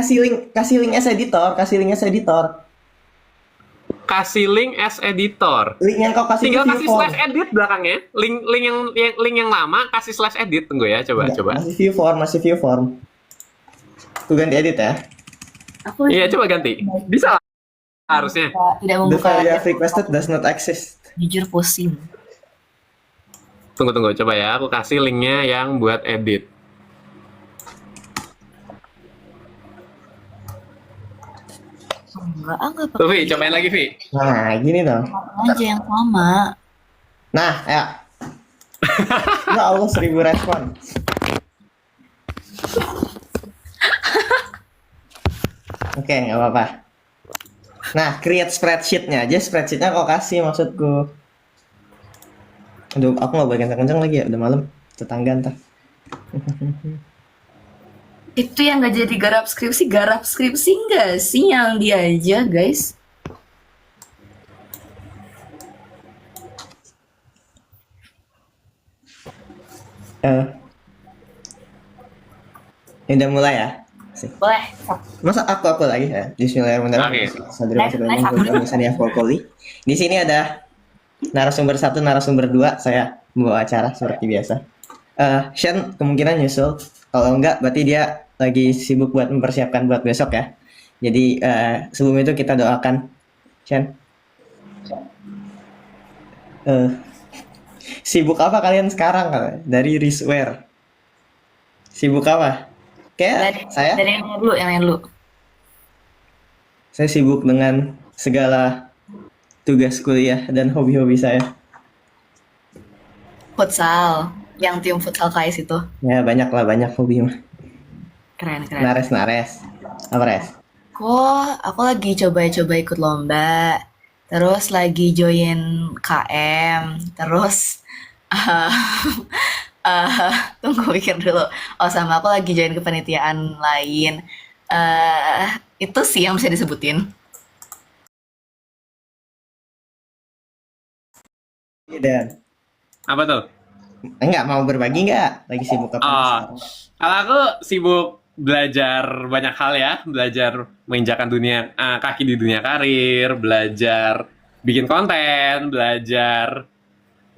kasih link as editor, kasih link as editor. Kasih link as editor. Link yang kau kasih Tinggal di kasih view form. slash edit belakangnya. Link yang lama kasih slash edit. Tunggu ya, coba. Masih view form. Aku ganti edit ya. Aku Iya, coba ganti. Bisa lah, harusnya. tidak The membuka file you have requested does not exist. jujur pusing. Tunggu, coba ya. Aku kasih linknya yang buat edit. Enggak Tuh, pakai Vi, cobain lagi, Vi. Nah, gini dong. aja yang sama. Nah, ya. Ya Allah 1000 respon. Oke, nggak apa-apa. Nah, create spreadsheet-nya aja. Spreadsheet-nya kau kasih maksudku. Aduh, aku nggak boleh kencang-kencang lagi ya. Udah malam. Tetangga ntar. Itu yang nggak jadi garap skripsi nggak sih yang dia aja guys? Udah mulai ya. Sih. Boleh. Masa aku lagi ya. Bismillahirrahmanirrahim. Di sini ada narasumber 1, narasumber 2. Saya membawa acara seperti biasa. Shen kemungkinan nyusul. Kalau enggak, berarti dia lagi sibuk buat mempersiapkan buat besok ya. Jadi sebelum itu kita doakan Shen. Sibuk apa kalian sekarang dari Risware? Sibuk apa? Kayak saya. Dari yang lain dulu. Saya sibuk dengan segala tugas kuliah dan hobi-hobi saya. Futsal, yang tim futsal KS itu. Ya banyak hobi mah. Keren. Nares. Apa res? Aku lagi coba ikut lomba. Terus lagi join KM. Terus tunggu pikir dulu. Oh, sama aku lagi join kepanitiaan lain. Itu sih yang bisa disebutin. Dan Apa tuh? enggak mau berbagi enggak? Lagi sibuk apa sekarang? Kalau aku sibuk belajar banyak hal ya, belajar menginjakan kaki di dunia karir, belajar bikin konten, belajar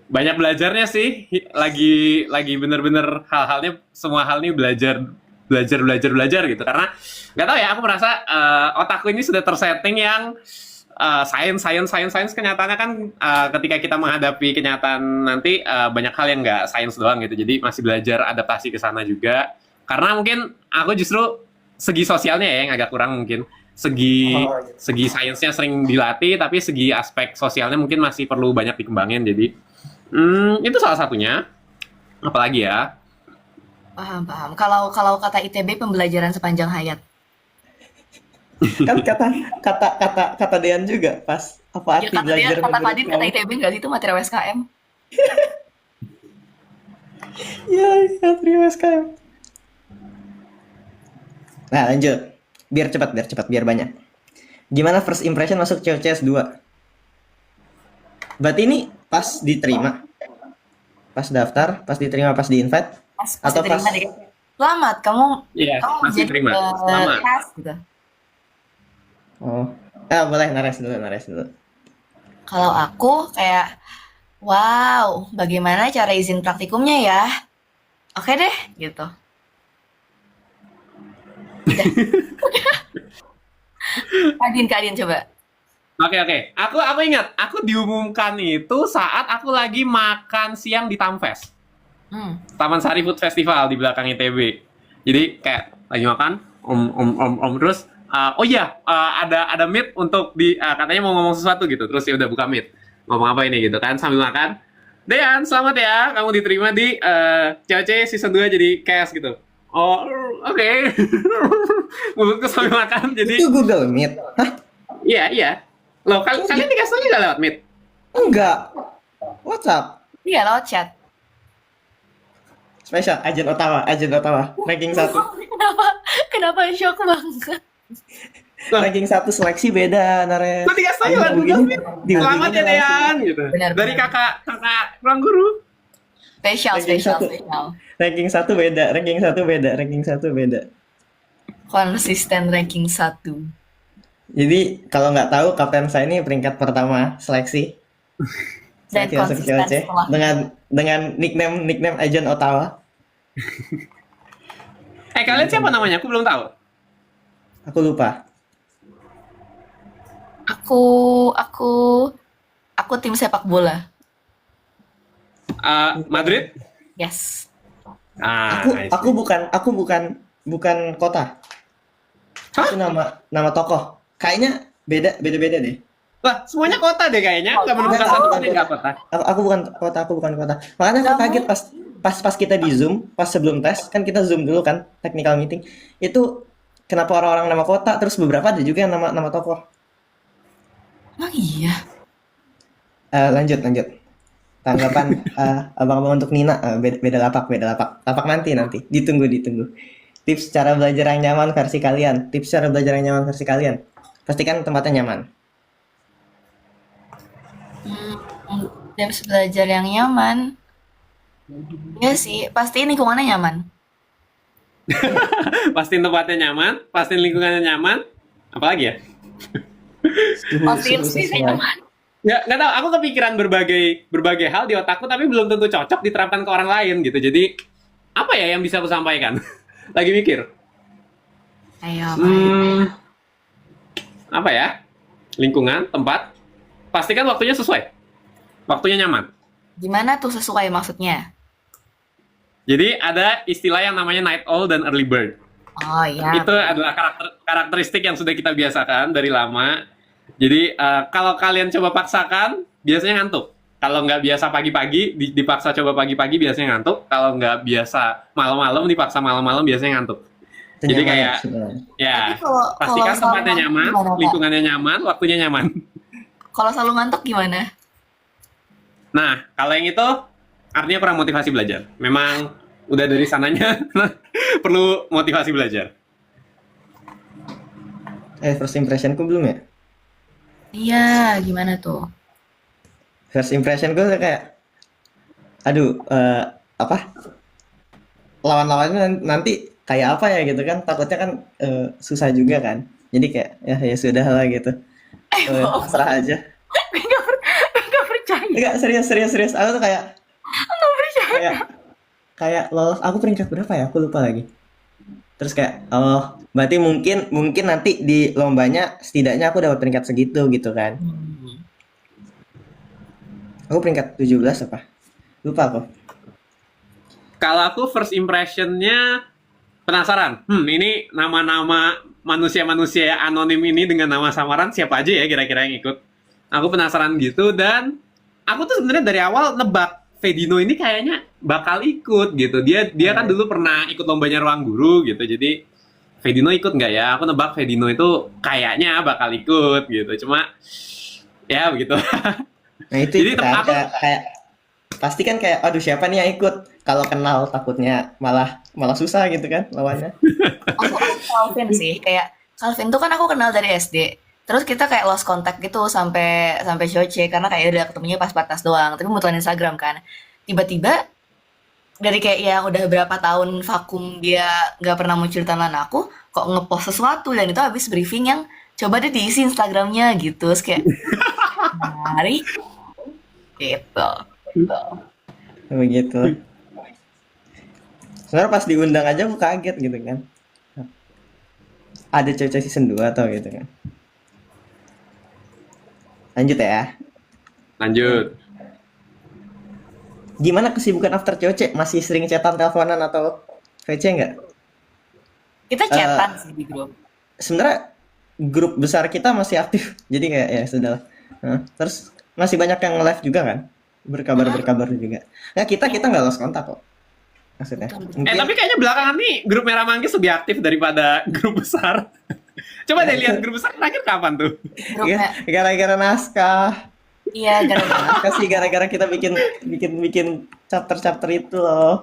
banyak belajarnya sih. Lagi bener-bener hal-halnya, semua hal ini belajar gitu. Karena nggak tahu ya, aku merasa otakku ini sudah tersetting yang science kenyataannya kan ketika kita menghadapi kenyataan nanti banyak hal yang nggak science doang gitu, jadi masih belajar adaptasi ke sana juga, karena mungkin aku justru segi sosialnya ya yang agak kurang, mungkin segi sainsnya sering dilatih tapi segi aspek sosialnya mungkin masih perlu banyak dikembangin, jadi itu salah satunya. Apalagi ya, Paham. Kalau kata ITB pembelajaran sepanjang hayat. Kan kata Dean juga pas apa Ya arti belajar kata menurut Fadin, kata kamu? ITB nggak sih itu materi USKM? Ya, terima kasih. Nah, lanjut. Biar cepat, biar banyak. Gimana first impression masuk COCS 2? Berarti ini pas diterima? Pas daftar, pas diterima, pas di-invite? Pas Atau diterima pas- deh. Selamat, kamu iya, masih jadi terima. Selamat. tes gitu. Oh. Boleh nares dulu. Kalau aku kayak, wow, bagaimana cara izin praktikumnya ya? Oke deh, gitu. Kadin coba. Oke. Aku ingat, aku diumumkan itu saat aku lagi makan siang di Tamfest. Taman Sari Food Festival di belakang ITB. Jadi kayak lagi makan, terus ada meet untuk katanya mau ngomong sesuatu gitu. Terus ya udah buka meet. Ngomong apa ini gitu kan sambil makan. Dean, selamat ya, kamu diterima di COC season 2 jadi cast gitu. Oh, oke. Mulutku sambil makan jadi Itu Google Meet? Hah? iya. Loh, kalian dikasih juga lewat meet? Enggak. WhatsApp. Iya, lewat chat. Spesial Agent Ottawa, ranking 1. Kenapa shock banget? Ranking 1 seleksi beda, Nares. Kok dikasih lewat Google Meet? Selamat ya, Dean gitu. Benar, Dari benar. kakak ruang guru. Spesial. Ranking 1 beda. Konsisten ranking 1. Jadi kalau nggak tahu kapten saya ini peringkat pertama seleksi Dan masuk konsisten COC setelah. dengan nickname Agent Ottawa. Kalian siapa namanya? Aku belum tahu. Aku lupa. Aku aku aku tim sepak bola. Madrid? Yes. I Aku see. bukan kota. Hah? Itu nama tokoh. Kayaknya beda deh. Wah, semuanya kota deh kayaknya. Nggak menemukan Enggak, satu bukan pun yang kota. nggak kota. Aku bukan kota. Makanya aku Kamu kaget pas kita di Zoom, pas sebelum tes kan kita Zoom dulu kan, technical meeting. Itu kenapa orang-orang nama kota, terus beberapa ada juga yang nama tokoh. emang iya. Lanjut. Tanggapan abang-abang untuk Nina, beda lapak. Lapak nanti. Ditunggu. Tips cara belajar yang nyaman versi kalian. Pastikan tempatnya nyaman. Tips belajar yang nyaman. Ya sih, pasti lingkungannya nyaman. Pastiin tempatnya nyaman, pastiin lingkungannya nyaman. Apalagi ya? Pastiin Suhu sih sesuai. nyaman. Nggak tahu. Aku kepikiran berbagai hal di otakku, tapi belum tentu cocok diterapkan ke orang lain gitu. Jadi apa ya yang bisa aku sampaikan? Lagi mikir. Ayo, Apa ya? Lingkungan, tempat. Pastikan waktunya sesuai. Waktunya nyaman. gimana tuh sesuai maksudnya? Jadi ada istilah yang namanya night owl dan early bird. Oh iya. Itu adalah karakteristik yang sudah kita biasakan dari lama. Jadi kalau kalian coba paksakan, biasanya ngantuk. Kalau nggak biasa pagi-pagi, dipaksa coba pagi-pagi, biasanya ngantuk. Kalau nggak biasa malam-malam, dipaksa malam-malam, biasanya ngantuk. Itu Jadi nyaman kayak, sebenarnya. ya, Tapi kalau pastikan selalu tempatnya ngantuk nyaman, gimana, Kak? lingkungannya nyaman, waktunya nyaman. Kalau selalu ngantuk gimana? Nah, kalau yang itu, artinya kurang motivasi belajar. Memang udah dari sananya, perlu motivasi belajar. First impressionku belum ya? Iya, gimana tuh? First impressionku kayak, aduh, apa? Lawan-lawannya nanti kayak apa ya gitu kan? Takutnya kan susah juga kan. Jadi kayak ya sudah lah gitu. Pasrah aja. Gak percaya. Enggak, serius. Aku tuh kayak kayak lolos. Aku peringkat berapa ya? Aku lupa lagi. Terus kayak berarti mungkin nanti di lombanya setidaknya aku dapat peringkat segitu gitu kan. Aku peringkat 17 apa? Lupa aku. Kalau aku first impression-nya penasaran. Ini nama-nama manusia-manusia anonim ini dengan nama samaran siapa aja ya kira-kira yang ikut. Aku penasaran gitu dan aku tuh sebenarnya dari awal nebak Fedino ini kayaknya bakal ikut gitu. Dia kan dulu pernah ikut lombanya Ruang Guru gitu. Jadi Fedino ikut nggak ya? Aku nebak Fedino itu kayaknya bakal ikut gitu. Cuma ya begitu. Nah itu Jadi kan aku kayak pasti kan kayak aduh siapa nih yang ikut? Kalau kenal takutnya malah susah gitu kan lawannya. Aku Calvin sih, kayak Calvin tuh kan aku kenal dari SD. Terus kita kayak lost contact gitu sampai Shoce karena kayak udah ketemunya pas batas doang. Tapi mutuan Instagram kan. Tiba-tiba dari kayak yang udah berapa tahun vakum dia nggak pernah muncul tangan aku, kok ngepost sesuatu dan itu habis briefing yang coba deh diisi Instagramnya gitu. Terus kayak mari gitu. Begitu. Sebenarnya pas diundang aja aku kaget gitu kan. Ada cewek season 2 atau gitu kan. Lanjut ya. lanjut. Gimana kesibukan after COC? Masih sering chatan, teleponan atau VC nggak? Kita chatan sih di grup. Sebenarnya grup besar kita masih aktif. Jadi kayak ya sudah lah. Terus masih banyak yang live juga kan? Berkabar juga. Nah, kita nggak lost kontak kok. Maksudnya. Mungkin Tapi kayaknya belakangan nih grup Merah Manggis lebih aktif daripada grup besar. Coba deh lihat grup besar terakhir kapan tuh? Grupnya gara-gara naskah. iya gara-gara Kasih gara-gara kita bikin chapter itu loh.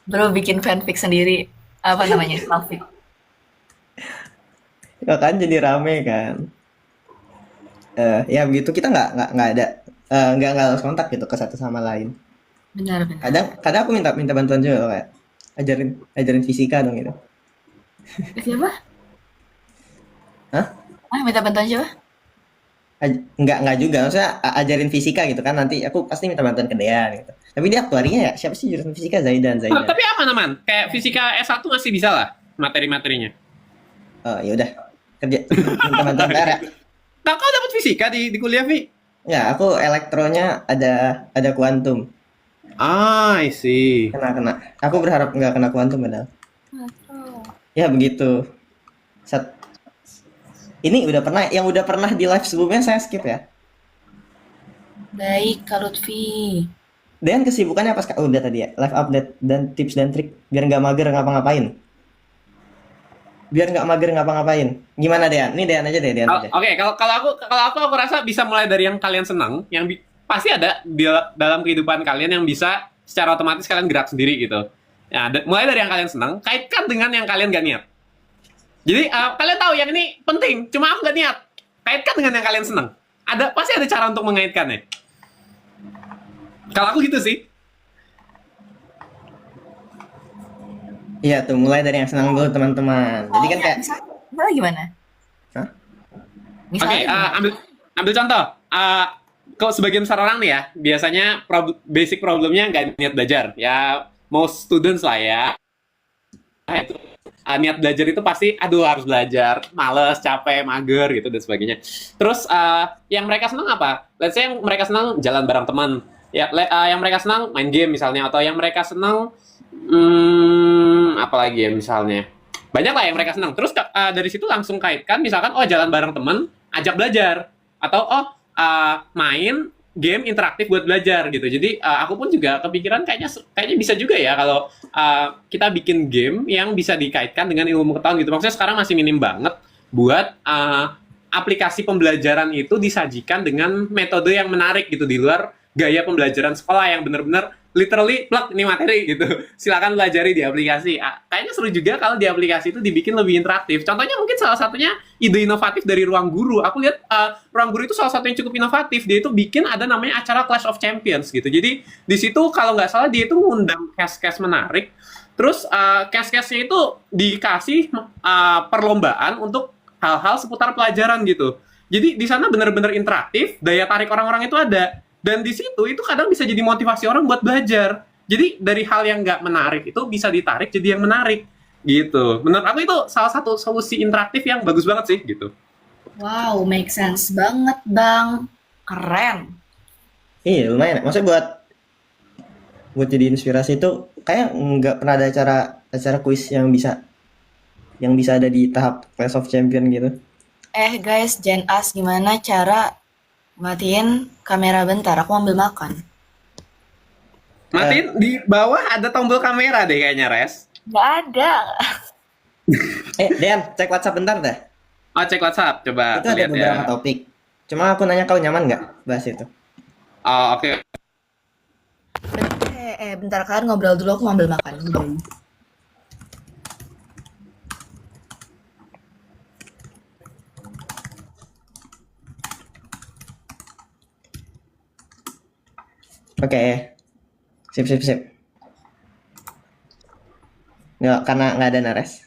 bro bikin fanfic sendiri. Apa namanya? Fanfic. Ya kan jadi rame kan. Ya begitu kita nggak ada nggak harus kontak gitu ke satu sama lain. Benar. Kadang aku minta bantuan juga loh, kayak ajarin fisika dong gitu. Siapa? Ah, minta bantuan siapa? Enggak juga, maksudnya ajarin fisika gitu kan, nanti aku pasti minta bantuan ke Dean gitu. Tapi dia aktuarinya ya, siapa sih jurusan fisika? Zaidan. Tapi aman-aman. Kayak fisika S1 masih bisa lah materi-materinya. Oh ya udah, kerja minta bantuan PR ya. Kau dapat fisika di kuliah, Vi? Ya, aku elektronya ada kuantum. Ah, I see. Kena. Aku berharap nggak kena kuantum padahal. Ya begitu. Ini udah pernah di live sebelumnya saya skip ya. Baik, Kak Lutfi. Dan kesibukannya apa sekarang? Udah tadi ya, live update dan tips dan trik biar nggak mager ngapa-ngapain. Gimana Dean? Ini Dean aja deh, Dean aja. Oke, kalau aku rasa bisa mulai dari yang kalian senang, pasti ada di dalam kehidupan kalian yang bisa secara otomatis kalian gerak sendiri gitu. Ya, mulai dari yang kalian senang, kaitkan dengan yang kalian gak niat. Jadi kalian tahu yang ini penting, cuma aku gak niat. Kaitkan dengan yang kalian senang. Pasti ada cara untuk mengaitkannya. Kalau aku gitu sih. Iya tuh, mulai dari yang senang dulu teman-teman. Jadi kan kayak, Misalnya gimana? hah? Oke, Misalnya gimana? ambil contoh. Kok sebagian besar orang nih ya, biasanya basic problemnya nggak niat belajar. Ya, most students lah ya. Itu niat belajar itu pasti, aduh harus belajar, males, capek, mager gitu dan sebagainya. Terus yang mereka senang apa? Let's say yang mereka senang jalan bareng teman. Ya, yang mereka senang main game misalnya, atau yang mereka senang apalagi ya misalnya. Banyak lah yang mereka senang. Terus dari situ langsung kaitkan, misalkan jalan bareng teman, ajak belajar, atau main game interaktif buat belajar gitu. Jadi aku pun juga kepikiran kayaknya bisa juga ya kalau kita bikin game yang bisa dikaitkan dengan ilmu pengetahuan gitu. Maksudnya sekarang masih minim banget buat aplikasi pembelajaran itu disajikan dengan metode yang menarik gitu di luar gaya pembelajaran sekolah yang benar-benar literally plug ini materi gitu. Silakan pelajari di aplikasi. Kayaknya seru juga kalau di aplikasi itu dibikin lebih interaktif. Contohnya mungkin salah satunya ide inovatif dari Ruang Guru. Aku lihat Ruang Guru itu salah satu yang cukup inovatif. Dia itu bikin ada namanya acara Clash of Champions gitu. Jadi di situ kalau nggak salah dia itu ngundang cast-cast menarik. Terus cast-castnya itu dikasih perlombaan untuk hal-hal seputar pelajaran gitu. Jadi di sana benar-benar interaktif, daya tarik orang-orang itu ada. Dan di situ itu kadang bisa jadi motivasi orang buat belajar. Jadi dari hal yang nggak menarik itu bisa ditarik jadi yang menarik gitu. Menurut aku itu salah satu solusi interaktif yang bagus banget sih gitu. Wow, make sense banget, Bang. Keren. Iya lumayan. Maksudnya buat jadi inspirasi itu kayak nggak pernah ada acara kuis yang bisa ada di tahap Clash of Champion gitu. Guys, Jen As, gimana cara matiin kamera bentar? Aku ambil makan. Matiin di bawah ada tombol kamera deh kayaknya, Res. Nggak ada. Dean, cek WhatsApp bentar dah. Oh, cek WhatsApp, coba Itu ada lihat beberapa ya. topik. Cuma aku nanya kau nyaman nggak bahas itu? Oh, oke. Bentar kalian ngobrol dulu, aku mau ambil makan. Oke. Sip. Nggak, karena nggak ada Nares.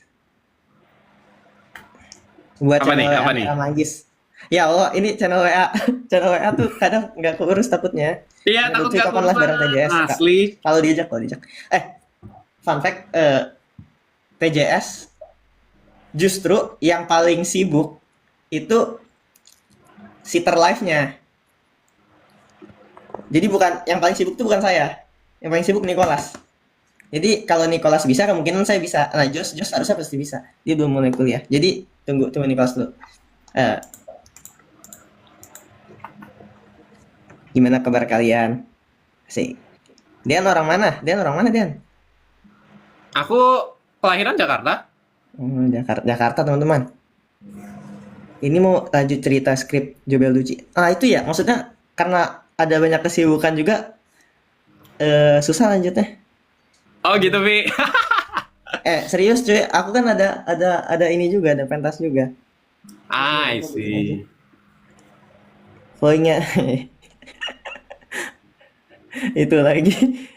Buat Apa channel nih? Apa WA nih? Manggis. Ya Allah, ini channel WA. Channel WA tuh kadang nggak keurus takutnya. Iya, Ada takut tweet gak open live bareng TJS. asli. Kalau diajak. Fun fact, TJS justru yang paling sibuk itu sitter live-nya. Jadi yang paling sibuk itu bukan saya. Yang paling sibuk Nicholas. Jadi kalau Nicholas bisa, kemungkinan saya bisa. Nah, Jos harusnya pasti bisa. Dia belum mulai kuliah. Jadi tunggu Nicholas dulu. Gimana kabar kalian? Asik. Dian orang mana? Dian? Aku kelahiran Jakarta. Jakarta teman-teman. Ini mau lanjut cerita skrip Jobel Duci. Itu ya, maksudnya karena ada banyak kesibukan juga, susah lanjutnya. Oh gitu, Vi. Serius cuy, aku kan ada ini juga, ada pentas juga. I see. Poinnya itu lagi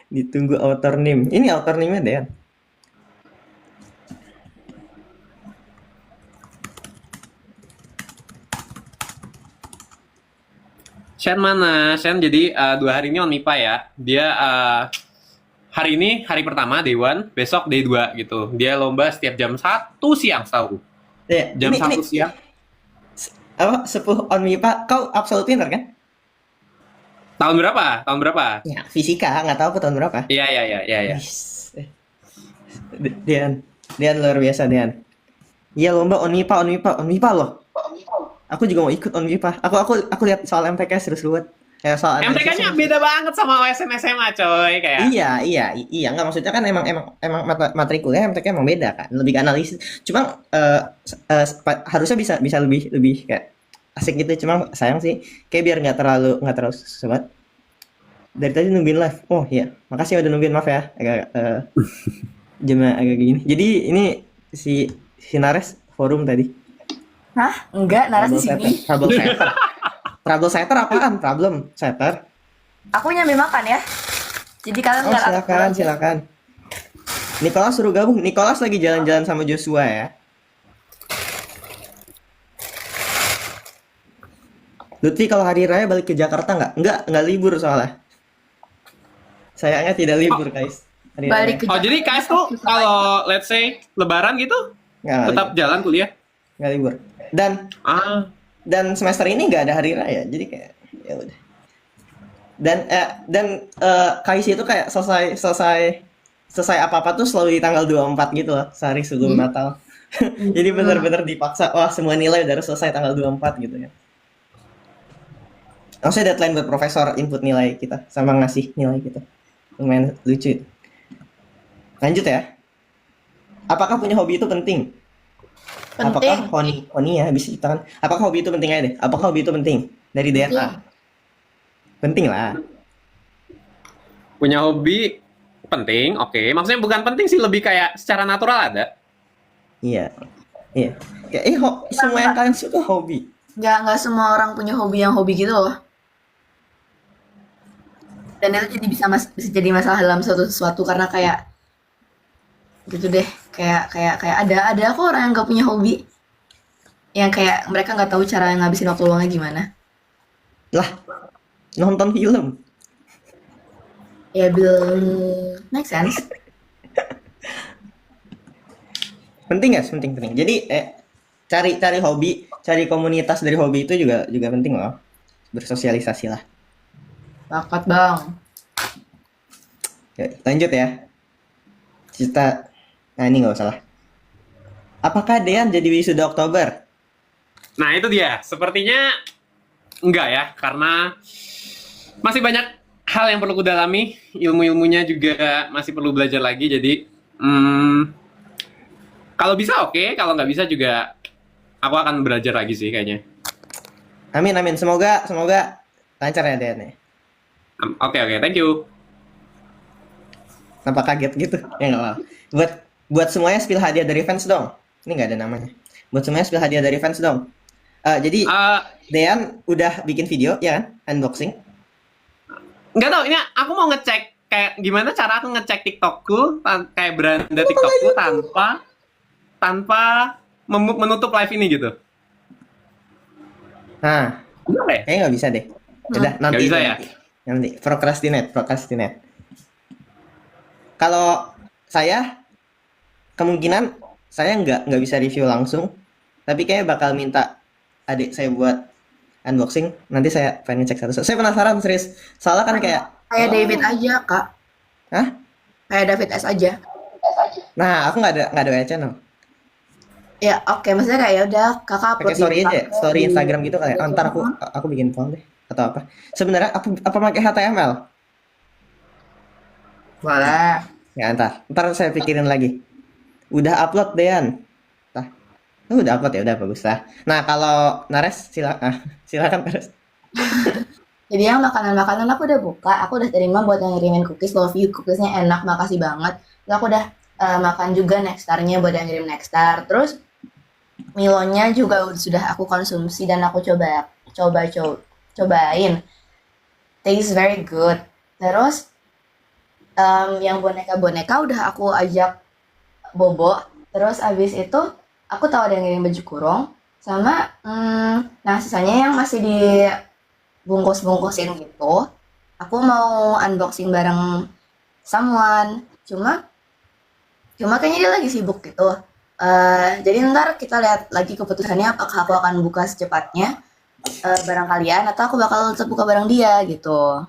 ditunggu author name. Ini author name-nya Dean. Shen mana? Shen jadi 2 hari ini on MIPA ya. Dia hari ini hari pertama day 1, besok day 2 gitu. Dia lomba setiap jam 1 siang setahu. Ya, Jam 1 siang. apa 10 on MIPA, kau absolute winner kan? Tahun berapa? Tahun berapa? Ya, fisika nggak tahu aku tahun berapa. Iya, iya, iya, iya, iya. Yes. Dian luar biasa Dian. Iya lomba on MIPA loh. Aku juga mau ikut on MIPA. Aku lihat soal MTK seru-seru banget. Kayak soal MTK-nya beda banget sama OSN SMA coy kayak. Iya, nggak maksudnya kan emang matrikulnya MTK emang beda kan, lebih ke analisis. Cuma harusnya bisa lebih kayak asik gitu. Cuma sayang sih, kayak biar nggak terlalu sebat. Dari tadi nungguin live. Oh iya, makasih udah nungguin, maaf ya. Agak jamnya agak gini. Jadi ini si Nares forum tadi. Hah? Enggak, Naras di sini. Trouble setter. Trouble setter apaan? Problem setter. Aku nyambi makan ya. Jadi kalian Oh, silakan. Nicholas suruh gabung. Nicholas lagi jalan-jalan sama Joshua ya. Lutfi kalau hari raya balik ke Jakarta nggak? Nggak libur soalnya. Sayangnya tidak libur, guys. Hari Balik raya. ke Oh, jadi KS tuh kalau let's say lebaran gitu tetap jalan kuliah. Nggak libur. Dan semester ini nggak ada hari raya, jadi kayak ya udah. Dan KIC itu kayak selesai apa-apa tuh selalu di tanggal 24 gitu loh, sehari sebelum Natal. Jadi benar-benar dipaksa, wah semua nilai udah harus selesai tanggal 24 gitu ya. Maksudnya deadline buat profesor input nilai kita sama ngasih nilai kita. Lumayan lucu itu. Lanjut ya. Apakah punya hobi itu penting? Apakah Honi ya bisa kita kan? Apakah hobi itu penting aja deh? Apakah hobi itu penting dari DNA? Penting lah. Punya hobi penting, oke. Maksudnya bukan penting sih, lebih kayak secara natural ada. Iya. Kayak semua yang kalian suka hobi. Nggak semua orang punya hobi yang hobi gitu loh. Dan itu jadi bisa jadi masalah dalam sesuatu karena kayak gitu deh, kayak ada kok orang yang nggak punya hobi, yang kayak mereka nggak tahu cara ngabisin waktu luangnya gimana. Lah, nonton film. Ya belum make sense. Penting ya, penting. Jadi cari hobi, cari komunitas dari hobi itu juga penting loh. Bersosialisasi lah. Bakat bang. Ya, lanjut ya. Nah ini nggak usah lah. Apakah Dean jadi wisuda Oktober? Nah, itu dia. Sepertinya enggak ya, karena masih banyak hal yang perlu kudalami, ilmu-ilmunya juga masih perlu belajar lagi. Jadi, kalau bisa oke, kalau nggak bisa juga aku akan belajar lagi sih kayaknya. Amin. Semoga lancar ya Dean ya. Oke, thank you. Kenapa kaget gitu? Ya nggak apa-apa. Buat semuanya spill hadiah dari fans dong. Ini nggak ada namanya. Buat semuanya spill hadiah dari fans dong. Jadi Dean udah bikin video ya kan? Unboxing. Nggak tahu, ini aku mau ngecek kayak gimana cara aku ngecek TikTokku, kayak beranda TikTokku tanpa menutup live ini gitu. Nah, kayaknya nggak bisa deh. Udah nanti. Nggak bisa ya? Nanti procrastinate. Kalau saya kemungkinan saya nggak bisa review langsung, tapi kayak bakal minta adik saya buat unboxing. Nanti saya pengen cek satu-satu. Saya penasaran serius. Soalnya kan kayak David aja kak. Hah? Kayak David S aja. Nah, aku nggak ada WA channel. Ya oke, maksudnya kayak ya udah kakak upload Pakai story di- aja, story Instagram gitu kali. Ya. Ntar aku bikin phone deh atau apa. Sebenarnya apa pakai HTML? Boleh. Ya ntar saya pikirin lagi. Udah upload Dean. Udah upload ya, udah bagus lah. Nah kalau Nares silakan Nares. Jadi yang makanan-makanan aku udah buka, aku udah terima buat yang ngirimin cookies, love you, cookiesnya enak, makasih banget. Terus aku udah makan juga Nextarnya buat yang ngirim Nextar. Terus Milonya juga sudah aku konsumsi dan aku cobain. Tastes very good. Terus yang boneka-boneka udah aku ajak bobo. Terus abis itu aku tahu ada yang ngirim baju kurung sama nah sisanya yang masih bungkus-bungkusin gitu. Aku mau unboxing bareng someone. Cuma kayaknya dia lagi sibuk gitu. Jadi ntar kita lihat lagi keputusannya apakah aku akan buka secepatnya barang kalian atau aku bakal tetap buka barang dia gitu.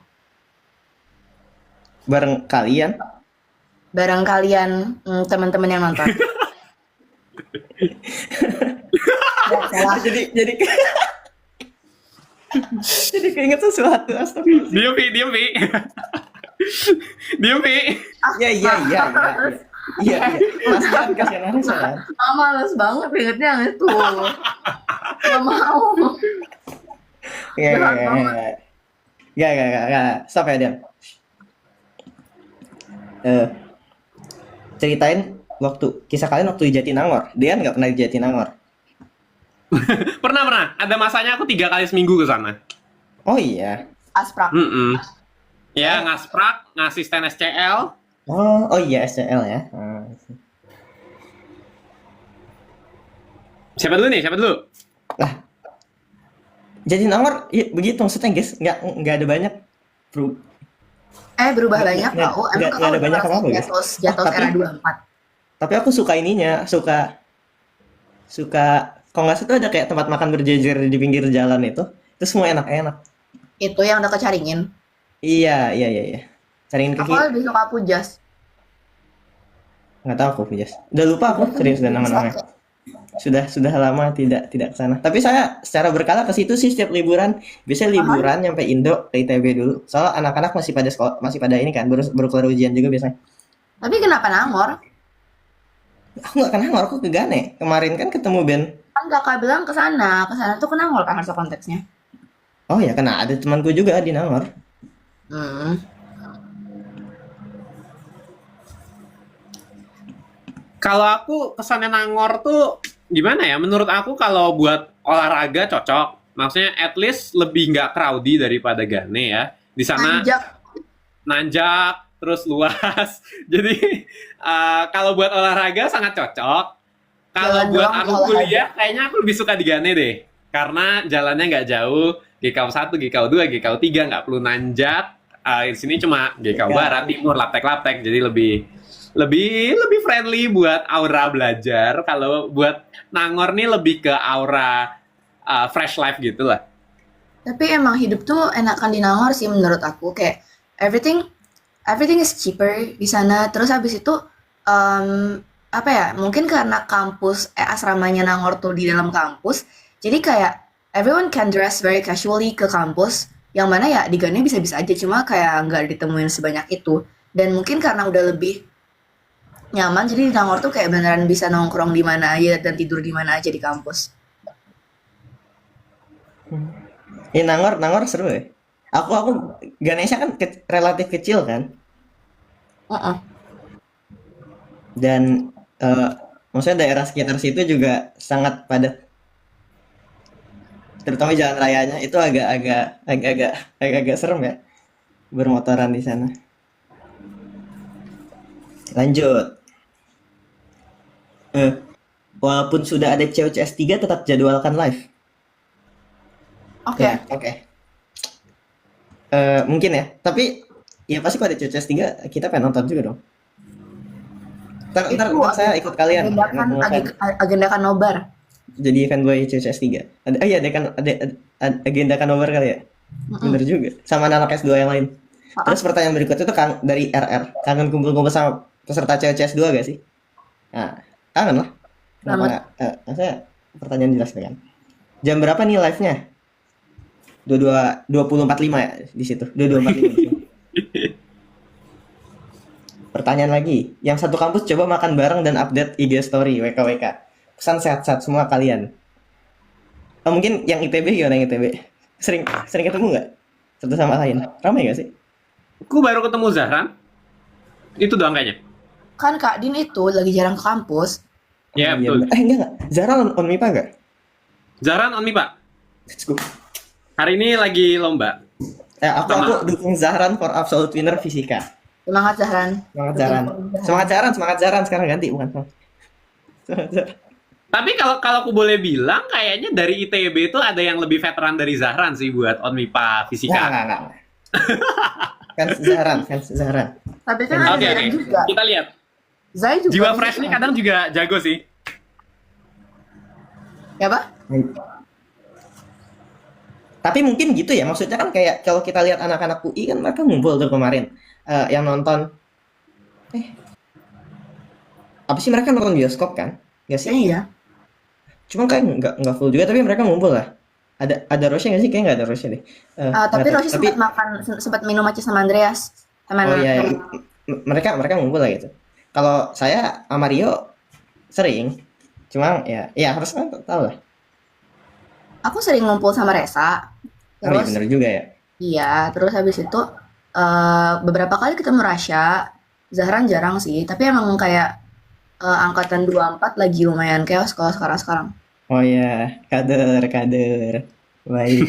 Bareng kalian. Barang kalian teman-teman yang nonton. Nggak salah. Jadi jadi keinget sesuatu. Astagfirullah. Diam, Pi, diam, Pi. Diam, Pi. Iya. Iya. Mas Jan kasihan aja San. Males banget ingetnya yang itu. Gak mau. Jahat banget. Gak. Stop ya, Dian. Ceritain kisah kalian waktu di Jatinangor. Dian nggak pernah di Jatinangor. Pernah. Ada masanya aku 3 kali seminggu ke sana. Oh iya. Asprak. Ya, ngasprak, ngasisten SCL. Oh iya, SCL ya. Siapa dulu? Lah, Jatinangor ya, begitu maksudnya guys, nggak ada banyak Berubah banyak tau. Emang nggak ada banyak apa-apa, guys. Jatuh Tapi- era 24. Tapi aku suka ininya, suka kalau nggak salah tuh ada kayak tempat makan berjejer di pinggir jalan itu semua enak-enak. Itu yang udah kecaringin. Iya. Cariin Aku kaki, lebih suka Pujas. nggak tahu aku Pujas. Udah lupa aku serius dan nama-namanya. Sudah lama tidak ke sana. Tapi saya secara berkala ke situ sih setiap liburan. Biasanya liburan nyampe Indo ke ITB dulu. Soalnya anak-anak masih pada sekolah, masih pada ini kan, baru keluar ujian juga biasanya. Tapi kenapa Nangor? Aku nggak kenal, aku ke Gane. Kemarin kan ketemu Ben. Kan kakak bilang ke sana tuh ke Nangor kan harusnya konteksnya. Oh ya, kena ada temanku juga di Nangor. Kalau aku kesannya Nangor tuh gimana ya? Menurut aku kalau buat olahraga cocok. Maksudnya at least lebih nggak crowdy daripada Gane ya. Di sana nanjak, terus luas. Jadi kalau buat olahraga sangat cocok. Kalau buat Jalan-jalan aku olahraga. kuliah, kayaknya aku lebih suka di Gane deh. Karena jalannya nggak jauh. GKU 1, GKU 2, GKU 3 nggak perlu nanjak. Di sini cuma GKU Barat, Timur, laptek-laptek. Jadi lebih friendly buat aura belajar. Kalau buat Nangor nih lebih ke aura fresh life gitu lah. Tapi emang hidup tuh enakan di Nangor sih menurut aku. Kayak everything is cheaper di sana. Terus habis itu apa ya? Mungkin karena kampus asramanya Nangor tuh di dalam kampus. Jadi kayak everyone can dress very casually ke kampus. Yang mana ya di Gane bisa-bisa aja. Cuma kayak nggak ditemuin sebanyak itu. Dan mungkin karena udah lebih nyaman. Jadi di Nangor tuh kayak beneran bisa nongkrong di mana aja dan tidur di mana aja di kampus. Ya Nangor seru ya. Aku Ganesha kan relatif kecil kan. Dan maksudnya daerah sekitar situ juga sangat padat. Terutama jalan rayanya itu agak serem ya. Bermotoran di sana. Lanjut. Walaupun sudah ada COCS 3 tetap jadwalkan live. Oke. Ya, oke. Mungkin ya, tapi ya pasti kalau ada COCS 3 kita pengen nonton juga dong. Ntar saya ikut kalian. Agendakan nobar. Jadi event gue COCS 3. Iya, agendakan nobar kali ya. Bener juga. Sama anak S2 yang lain. Terus pertanyaan berikutnya itu dari RR. Kangen kumpul-kumpul sama peserta COCS 2 gak sih? Nah, kangen lah. Kenapa nggak? Maksudnya pertanyaan jelas kan. Jam berapa nih live-nya? 20.45 ya di situ. 22.45. Pertanyaan lagi. Yang satu kampus coba makan bareng dan update IG story WKWK. Pesan sehat-sehat semua kalian. Mungkin yang ITB gimana yang ITB? Sering ketemu nggak? Satu sama lain. Ramai nggak sih? Aku baru ketemu Zahran. Itu doang kayaknya. Kan Kak Din itu lagi jarang ke kampus. Ya, Iya, betul. enggak. Zara on MIPA nggak? Zahran on MIPA. Let's go. Hari ini lagi lomba. Aku dukung Zahran for absolute winner fisika. Semangat Zahran. Semangat Zahran sekarang ganti bukan. Semangat Zahran. Tapi kalau aku boleh bilang, kayaknya dari ITB itu ada yang lebih veteran dari Zahran sih buat Onmipa Fisika. Enggak. Fans Zahran, fans Zahran. Tapi kan Oke, ada Oke, Zai oke. juga. Kita lihat. Zai juga Jiwa bisa. freshnya kadang juga jago sih. Ya, Pak? Tapi mungkin gitu ya, maksudnya kan kayak kalau kita lihat anak-anak UI kan mereka ngumpul tuh kemarin. Yang nonton, apa sih mereka nonton bioskop kan? Nggak sih? Iya. Cuma kayak nggak full juga, tapi mereka ngumpul lah. Ada Rosnya nggak sih? Kayak nggak ada Rosnya deh. Tapi nggak tahu. Roshi sempat makan, sempat minum aja sama Andreas. Sama Oh iya, Nana. mereka ngumpul lah gitu. Kalau saya sama Rio sering, cuma ya harus kan tahu lah. Aku sering ngumpul sama Resa. Oh iya Terus, bener juga ya. iya, terus habis itu beberapa kali ketemu Rasya. Zahran jarang sih, tapi emang kayak angkatan 24 lagi lumayan chaos kalau sekarang-sekarang. Oh iya, kader. Baik.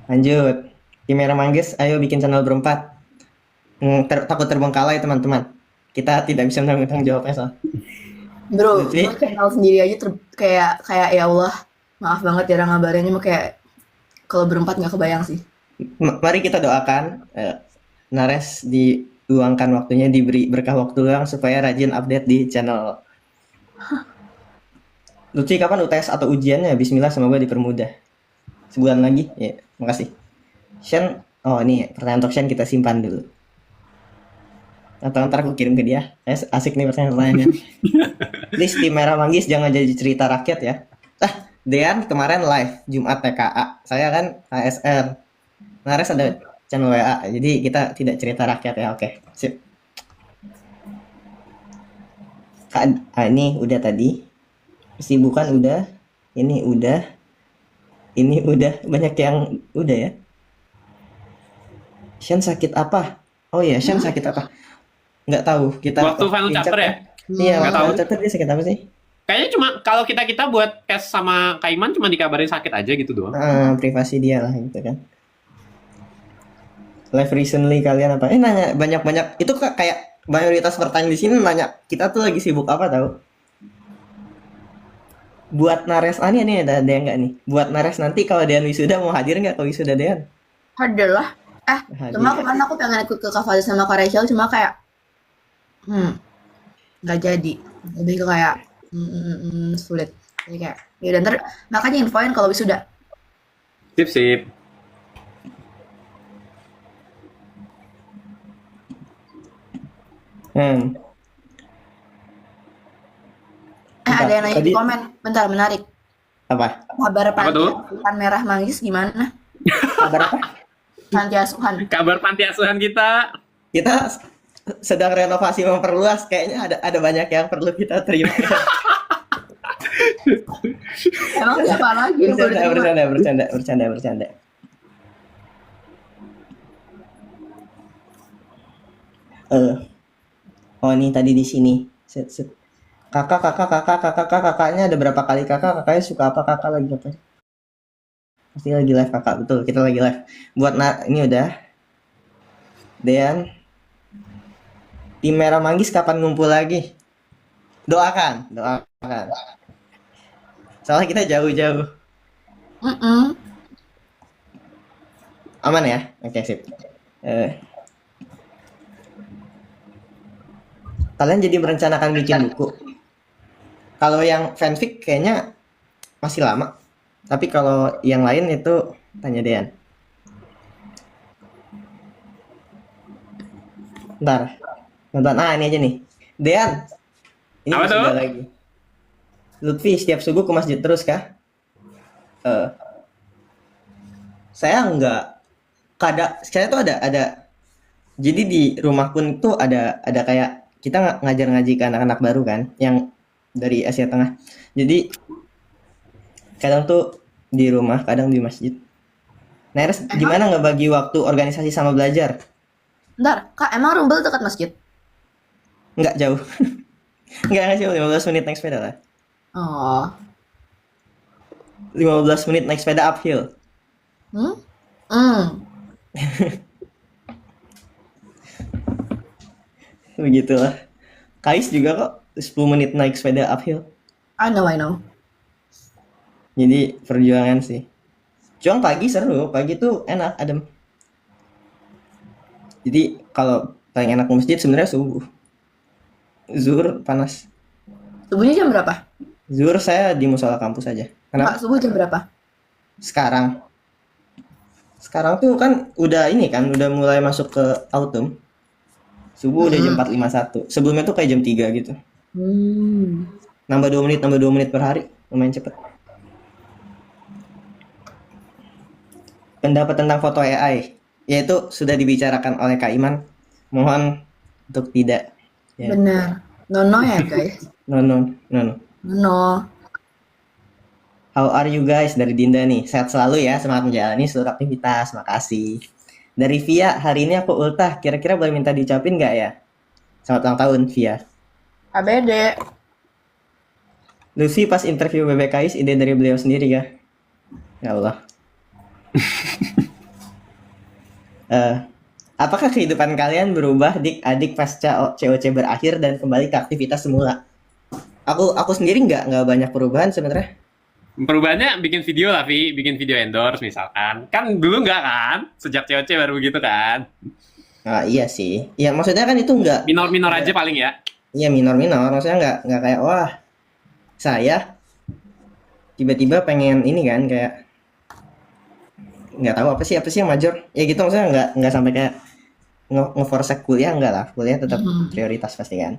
Lanjut. Tim Merah Manggis, ayo bikin channel berempat. Takut terbengkalai teman-teman. Kita tidak bisa menanggung tanggung jawabnya soal. Bro, Jadi- gue channel sendiri aja kayak ya Allah, maaf banget jarang ngabarinnya, mah kayak kalau berempat nggak kebayang sih. Mari kita doakan Nares diluangkan waktunya, diberi berkah waktu luang supaya rajin update di channel. Lutfi kapan UTS atau ujiannya? Bismillah, semoga dipermudah. Sebulan lagi, ya. Makasih. Shen, oh ini pertanyaan untuk Shen kita simpan dulu. Atau ntar aku kirim ke dia. Asik nih pertanyaannya. Please tim Merah Manggis jangan jadi cerita rakyat ya. Dean kemarin live Jumat TKA. Saya kan ASR. Nares ada channel WA. Jadi kita tidak cerita rakyat ya. Oke, sip. Ini udah tadi. Kesibukan udah. Ini udah. Banyak yang udah ya. Shen sakit apa? Oh iya, Shen sakit apa? Nggak tahu. Kita Waktu final chapter ya? Iya, Nggak waktu tahu. final chapter dia sakit apa sih? Kayaknya cuma kalau kita buat tes sama Kaiman cuma dikabarin sakit aja gitu doang. Privasi dia lah gitu kan. Live recently kalian apa? Nanya banyak-banyak. Itu kayak mayoritas pertanyaan di sini nanya kita tuh lagi sibuk apa tahu? Buat Nares, ini ada yang nggak nih? Buat Nares nanti kalau Dean wisuda mau hadir nggak kalau wisuda Dean? Hadir lah. Hadir. Cuma kemarin aku pengen ikut ke Kak Fadil sama Kak Rachel, cuma kayak nggak jadi. Lebih ke kayak sulit. Jadi kayak ya udah, ntar makanya infoin kalau wisuda. Sip. Ada yang nanya di Tadi- komen. Bentar, menarik. Apa? Kabar Apa panti tuh? asuhan Merah Manggis gimana? Kabar apa? Panti asuhan. Kabar panti asuhan kita. Kita sedang renovasi memperluas. Kayaknya ada banyak yang perlu kita terima. Emang siapa lagi yang perlu diterima? Bercanda. Oh ini tadi di sini. Set. Kakaknya ada berapa kali kakaknya suka apa, kakak lagi apa? Pasti lagi live kakak, betul, kita lagi live. Ini udah. Dean, tim Merah Manggis kapan ngumpul lagi? Doakan. Soalnya kita jauh-jauh. Aman ya? Oke, sip. Kalian jadi merencanakan bikin buku? Kalau yang fanfic kayaknya masih lama. Tapi kalau yang lain itu tanya Dean. Bentar. Nonton. Ini aja nih. Dean. Ini Apa tuh? sudah lagi. Lutfi setiap subuh ke masjid terus kah? Saya enggak. Saya tuh ada. Jadi di rumah pun tuh ada kayak kita ngajar ngaji ke anak-anak baru kan, yang dari Asia Tengah. Jadi kadang tuh di rumah, kadang di masjid. Neres, gimana ngebagi waktu organisasi sama belajar? Bentar, Kak, emang Rumbel dekat masjid? Nggak jauh. Nggak jauh, 15 menit naik sepeda lah. Oh. 15 menit naik sepeda uphill. Begitulah. Kais juga kok 10 menit naik sepeda uphill. I know. Jadi perjuangan sih. Cuma pagi seru, pagi tuh enak, adem. Jadi kalau paling enak ke masjid sebenarnya subuh. Zuhur panas. Subuhnya jam berapa? Zuhur saya di musola kampus aja. Enggak, Kenapa? subuh jam berapa? Sekarang. Sekarang tuh kan udah ini kan, udah mulai masuk ke autumn. Subuh udah jam 4.51. Sebelumnya tuh kayak jam 3 gitu. Nambah 2 menit per hari. Lumayan cepet. Pendapat tentang foto AI, yaitu sudah dibicarakan oleh Kak Iman. Mohon untuk tidak. Ya. Benar. No ya guys. No. No. How are you guys? Dari Dinda nih. Sehat selalu ya, semangat menjalani seluruh aktivitas. Makasih. Dari Via, hari ini aku ultah. Kira-kira boleh minta diucapin nggak ya? Selamat ulang tahun, Via. ABD. Lucy pas interview BBKIS, ide dari beliau sendiri ya? Ya Allah. Apakah kehidupan kalian berubah dik-adik pasca COC berakhir dan kembali ke aktivitas semula? Aku sendiri nggak banyak perubahan sebenarnya. Perubahannya bikin video lah, Vi. Bikin video endorse misalkan. Kan dulu nggak kan? Sejak COC baru begitu kan? Nah, iya sih. Ya maksudnya kan itu nggak. Minor-minor aja paling ya. Iya minor. Maksudnya nggak kayak wah saya tiba-tiba pengen ini kan kayak nggak tahu apa sih yang major. Ya gitu maksudnya nggak sampai kayak nge-force kuliah enggak lah. Kuliah tetap prioritas pasti kan.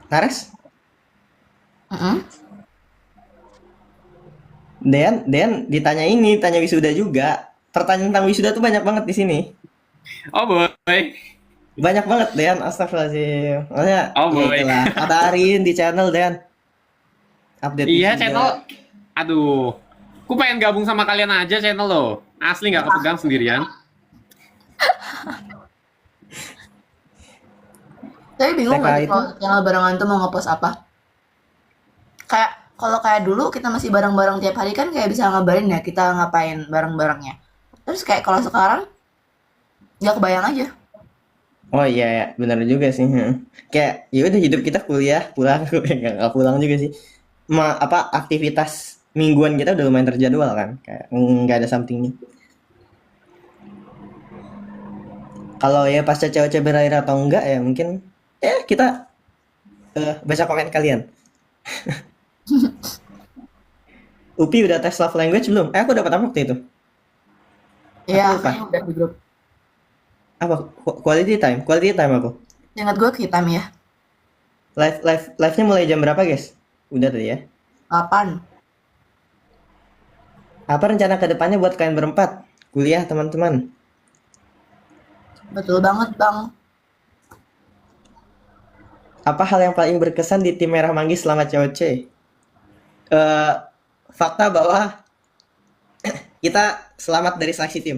Nares? Dean tanya wisuda juga. Pertanyaan tentang wisuda tuh banyak banget di sini. Oh boy. Banyak banget Dean, astagfirullahaladzim. Maksudnya Oh, ya boy. itulah. Kabarin di channel Dean. Update Iya wisuda. channel. Aduh. Aku pengen gabung sama kalian aja channel lo. Asli nggak kepegang sendirian. Tapi bingung TK nggak sih itu? kalau channel barengan tuh mau ngepost apa? Kayak kalau kayak dulu kita masih bareng-bareng tiap hari kan kayak bisa ngabarin ya kita ngapain bareng-barengnya. Terus kayak kalau sekarang nggak kebayang aja. Oh iya ya, benar juga sih. Kayak ya udah hidup kita kuliah, pulang, nggak pulang juga sih. Aktivitas mingguan kita udah lumayan terjadwal kan, kayak nggak ada something-nya. Kalau ya pasca COC berakhir atau enggak ya mungkin kita baca komen kalian. Upi udah tes love language belum? Aku dapat apa waktu itu? Iya, lupa. kayaknya udah di grup. Apa? Quality time aku. Ingat gue hitam ya. Live-nya mulai jam berapa guys? Udah tadi ya. 8. Apa rencana ke depannya buat kalian berempat? Kuliah teman-teman. Betul banget bang. Apa hal yang paling berkesan di tim Merah Manggis selama COC? Fakta bahwa kita selamat dari seleksi tim.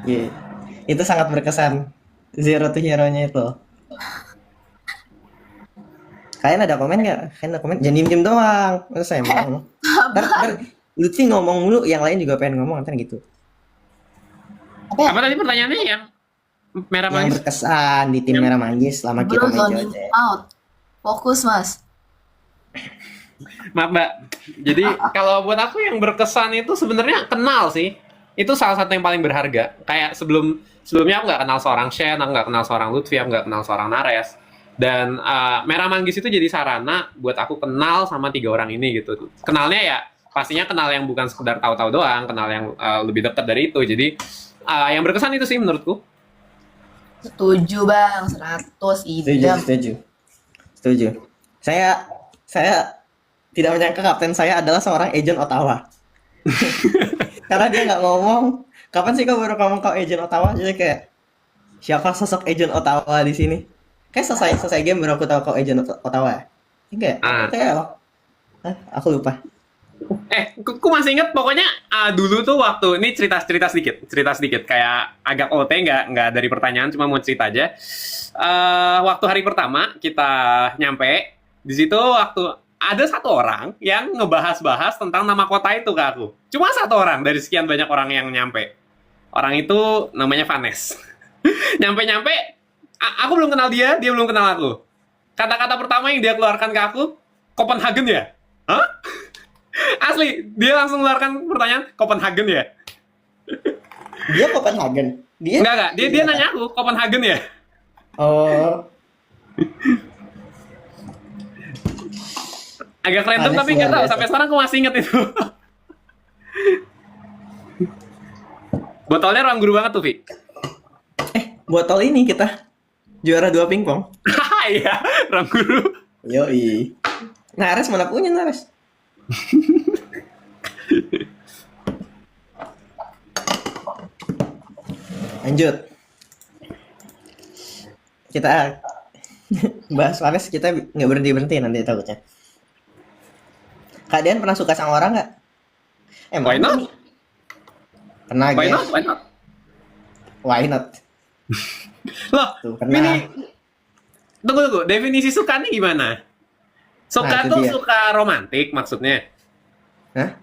Iya. Itu sangat berkesan. Zero to hero-nya itu. Kalian ada komen nggak? Kalian ada komen? Jangan diem-diem doang. Terus saya mau. Ntar Lutfi ngomong mulu, yang lain juga pengen ngomong, ntar gitu. Apa tadi pertanyaannya yang merah Yang manggis? berkesan di tim Merah Manggis selama kita Belum main zoning COC. out. Fokus mas. Maaf Mbak. Jadi kalau buat aku yang berkesan itu sebenarnya kenal sih. Itu salah satu yang paling berharga. Kayak sebelumnya aku nggak kenal seorang Shen, aku nggak kenal seorang Lutfi, aku nggak kenal seorang Nares. Dan Merah Manggis itu jadi sarana buat aku kenal sama 3 orang ini gitu. Kenalnya ya pastinya kenal yang bukan sekedar tahu-tahu doang, kenal yang lebih dekat dari itu. Jadi yang berkesan itu sih menurutku. Setuju bang. 100 idem. Setuju. Saya tidak menyangka kapten saya adalah seorang agent Ottawa. Karena dia nggak ngomong. Kapan sih kau baru ngomong kau agent Ottawa? Jadi kayak siapa sosok agent Ottawa di sini? Kayak selesai game baru aku tahu kau agent Ottawa. Enggak. Aku lupa. Aku masih inget pokoknya dulu tuh waktu ini cerita sedikit kayak agak OT nggak dari pertanyaan cuma mau cerita aja. Waktu hari pertama kita nyampe di situ waktu ada satu orang yang ngebahas tentang nama kota itu ke aku. Cuma satu orang dari sekian banyak orang yang nyampe. Orang itu namanya Vanes. Nyampe Aku belum kenal dia belum kenal aku. Kata-kata pertama yang dia keluarkan ke aku, Copenhagen ya? Hah? Asli, dia langsung keluarkan pertanyaan, Copenhagen ya? Dia Copenhagen. Dia Enggak. Dia nanya aku, Copenhagen ya? Oh, Agak random Aneh tapi sih, nggak luar tahu. biasa. Sampai sekarang aku masih inget itu. Botolnya ruang guru banget tuh, Vi. botol ini kita juara 2 pingpong. Iya, ruang guru. Yoi. Nares mana punya Nares? Lanjut. Kita bahas Nares, kita nggak berhenti nanti takutnya. Kak Dian pernah suka sama orang nggak? Why not? Pernah, Why guys. not? Why not? Why not? Loh, Tuh, pernah. ini tunggu. Definisi suka nih gimana? Suka Nah, itu tuh dia. suka romantik maksudnya. Hah?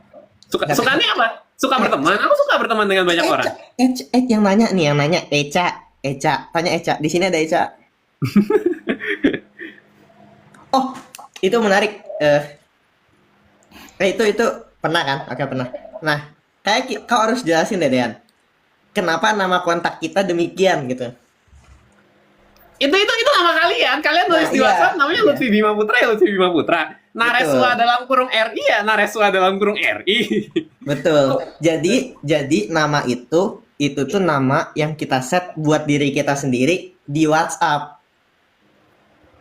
Suka nih apa? Suka berteman. Aku suka berteman dengan banyak orang. Yang nanya Eca, tanya Eca. Di sini ada Eca. Oh, itu menarik. Itu pernah kan? Oke, pernah. Nah, kau harus jelasin deh, Dean. Kenapa nama kontak kita demikian gitu? Itu nama kalian. Kalian tulis Nah, di iya. WhatsApp namanya Iya. Lutfi Bima Putra ya Lutfi Bima Putra. Nareswa Betul. dalam kurung RI ya Nareswa dalam kurung RI. Betul. Jadi nama itu tuh nama yang kita set buat diri kita sendiri di WhatsApp.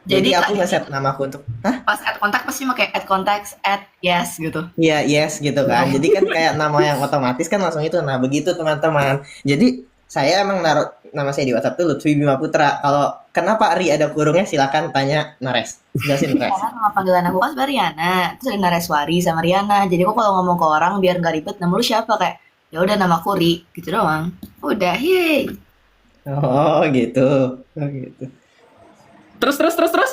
Jadi aku nge-set namaku untuk, hah? Pas add kontak pasti pakai add contacts, add yes gitu. Iya, yes gitu kan. Jadi kan kayak nama yang otomatis kan langsung itu. Nah, begitu teman-teman. Jadi saya emang naruh nama saya di WhatsApp tuh Lutfi Bima Putra. Kalau kenapa Ri ada kurungnya silakan tanya Nares. Jelasin Nares. Karena nama panggilan aku kan sebenarnya Riana, terus ada Nareswari sama Riana. Jadi aku kalau ngomong ke orang biar nggak ribet, nama lu siapa kayak ya udah nama aku Ri gitu doang. Udah, yeay. Oh, gitu. Oh, gitu. Terus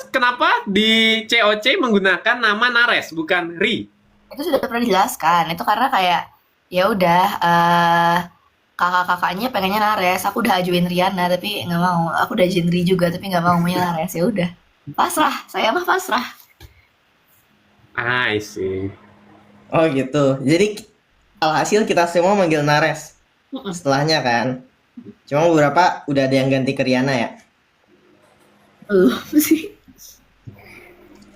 kenapa di COC menggunakan nama Nares bukan Ri? Itu sudah pernah dijelaskan. Itu karena kayak ya udah kakak-kakaknya pengennya Nares, aku udah ajuin Riana tapi nggak mau. Aku udah ajuin Ri juga tapi nggak mau maunya Nares. Ya udah. Pasrah, saya mah pasrah. I see. Oh, gitu. Jadi alhasil kita semua manggil Nares. Setelahnya kan. Cuma beberapa udah ada yang ganti ke Riana ya. Sih.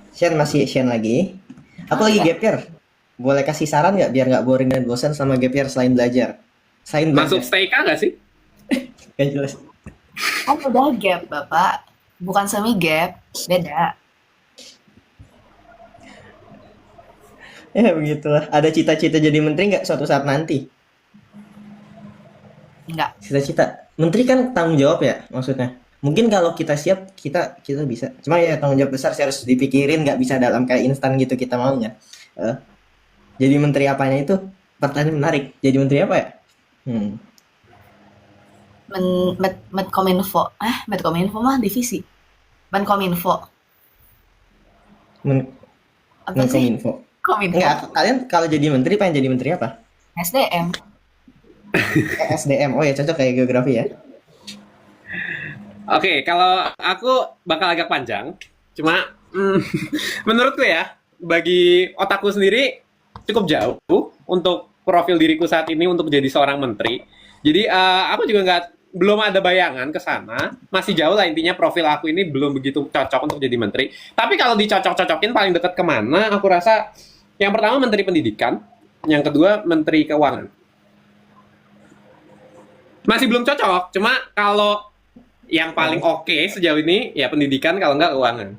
Shen masih Shen lagi. Aku lagi gap year. Boleh kasih saran nggak biar nggak boring dan bosan sama gap year selain belajar? Selain Masuk belajar. STK nggak sih? Nggak jelas. Kan udah gap, Bapak. Bukan semi gap, beda. Ya begitulah. Ada cita-cita jadi menteri nggak suatu saat nanti? Enggak. Cita-cita. Menteri kan tanggung jawab ya maksudnya. Mungkin kalau kita siap, kita bisa. Cuma ya tanggung jawab besar sih harus dipikirin, nggak bisa dalam kayak instan gitu kita maunya. Jadi menteri apanya itu pertanyaan menarik. Jadi menteri apa ya? Medkominfo. Medkominfo mah divisi. Menkominfo. Apa sih? Menkominfo. Kominfo. Enggak, kalian kalau jadi menteri pengen jadi menteri apa? SDM. SDM. Oh ya cocok kayak geografi ya. Oke, kalau aku bakal agak panjang. Cuma menurutku ya, bagi otakku sendiri cukup jauh untuk profil diriku saat ini untuk jadi seorang menteri. Jadi aku juga belum ada bayangan ke sana. Masih jauh lah intinya profil aku ini belum begitu cocok untuk jadi menteri. Tapi kalau dicocok-cocokin paling dekat kemana, aku rasa yang pertama menteri pendidikan, yang kedua menteri keuangan. Masih belum cocok, cuma kalau yang paling oke sejauh ini ya pendidikan, kalau enggak keuangan.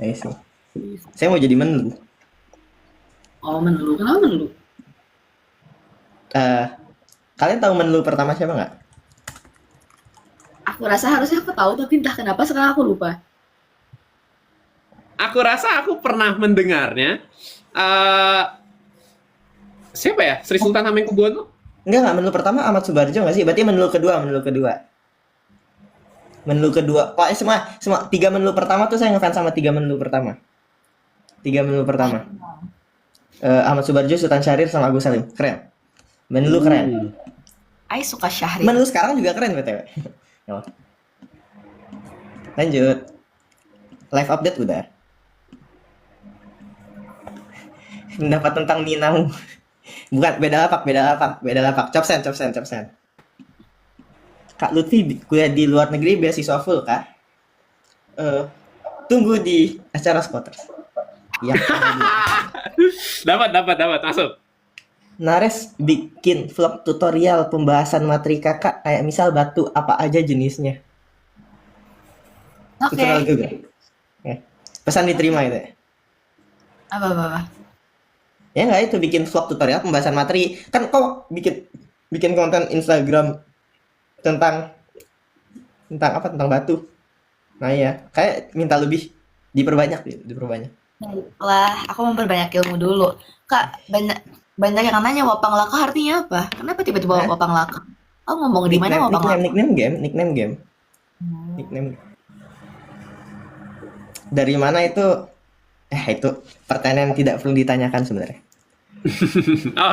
I see. Saya mau jadi menlu. Oh, menlu. Kenapa menlu? Kalian tahu menlu pertama siapa nggak? Aku rasa harusnya aku tahu, tapi entah kenapa sekarang aku lupa. Aku rasa aku pernah mendengarnya. Siapa ya? Sri Sultan Hamengkubuwono? Enggak, menlu pertama Ahmad Subarjo nggak sih? Berarti menlu kedua. Menlu kedua. Pokoknya semua 3 menlu pertama tuh saya ngefans sama 3 menlu pertama. 3 menlu pertama. Ahmad Subarjo, Sultan Syahrir, sama Agus Salim. Keren. Menlu keren. Ai suka Syahrir. Menlu sekarang juga keren BTW. Oh. Lanjut. Live update udah. Pendapat tentang Ninamu. Bukan, beda lapak. Copsen. Kak Lutfi kuliah di luar negeri beasiswa full, Kak. Tunggu di acara Spotters. Yang Dapat masuk. Nares bikin vlog tutorial pembahasan materi kakak kayak misal batu apa aja jenisnya. Oke. Tutorial juga. Ya. Pesan diterima itu ya. Apa? Ya nggak itu bikin vlog tutorial pembahasan materi. Kan kok bikin konten Instagram tentang apa? Tentang batu. Nah ya, kayak minta lebih diperbanyak. Baiklah, aku memperbanyak ilmu dulu. Kak, banyak yang nanya wapang laka artinya apa? Kenapa tiba-tiba Hah? wapang laka? Aku ngomong di mana wapang laka? Nickname game. Nickname. Dari mana itu? Itu pertanyaan yang tidak perlu ditanyakan sebenarnya.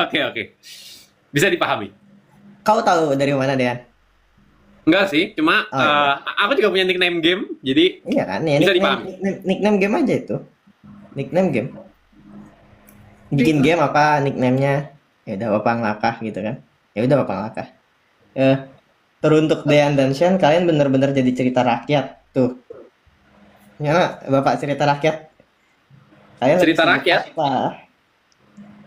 Oke. Bisa dipahami. Kau tahu dari mana, Dean? Enggak sih, cuma Oh, iya. aku juga punya nickname game, jadi Iya kan? Ya, Bisa nickname game aja itu. Nickname game. Bikin game apa nickname-nya? Ya udah Wapang Lakah gitu kan. Ya udah Wapang Lakah. Teruntuk Dean dan Shen, kalian bener-bener jadi cerita rakyat tuh. Gimana Bapak cerita rakyat? Kalian Cerita lebih rakyat? apa?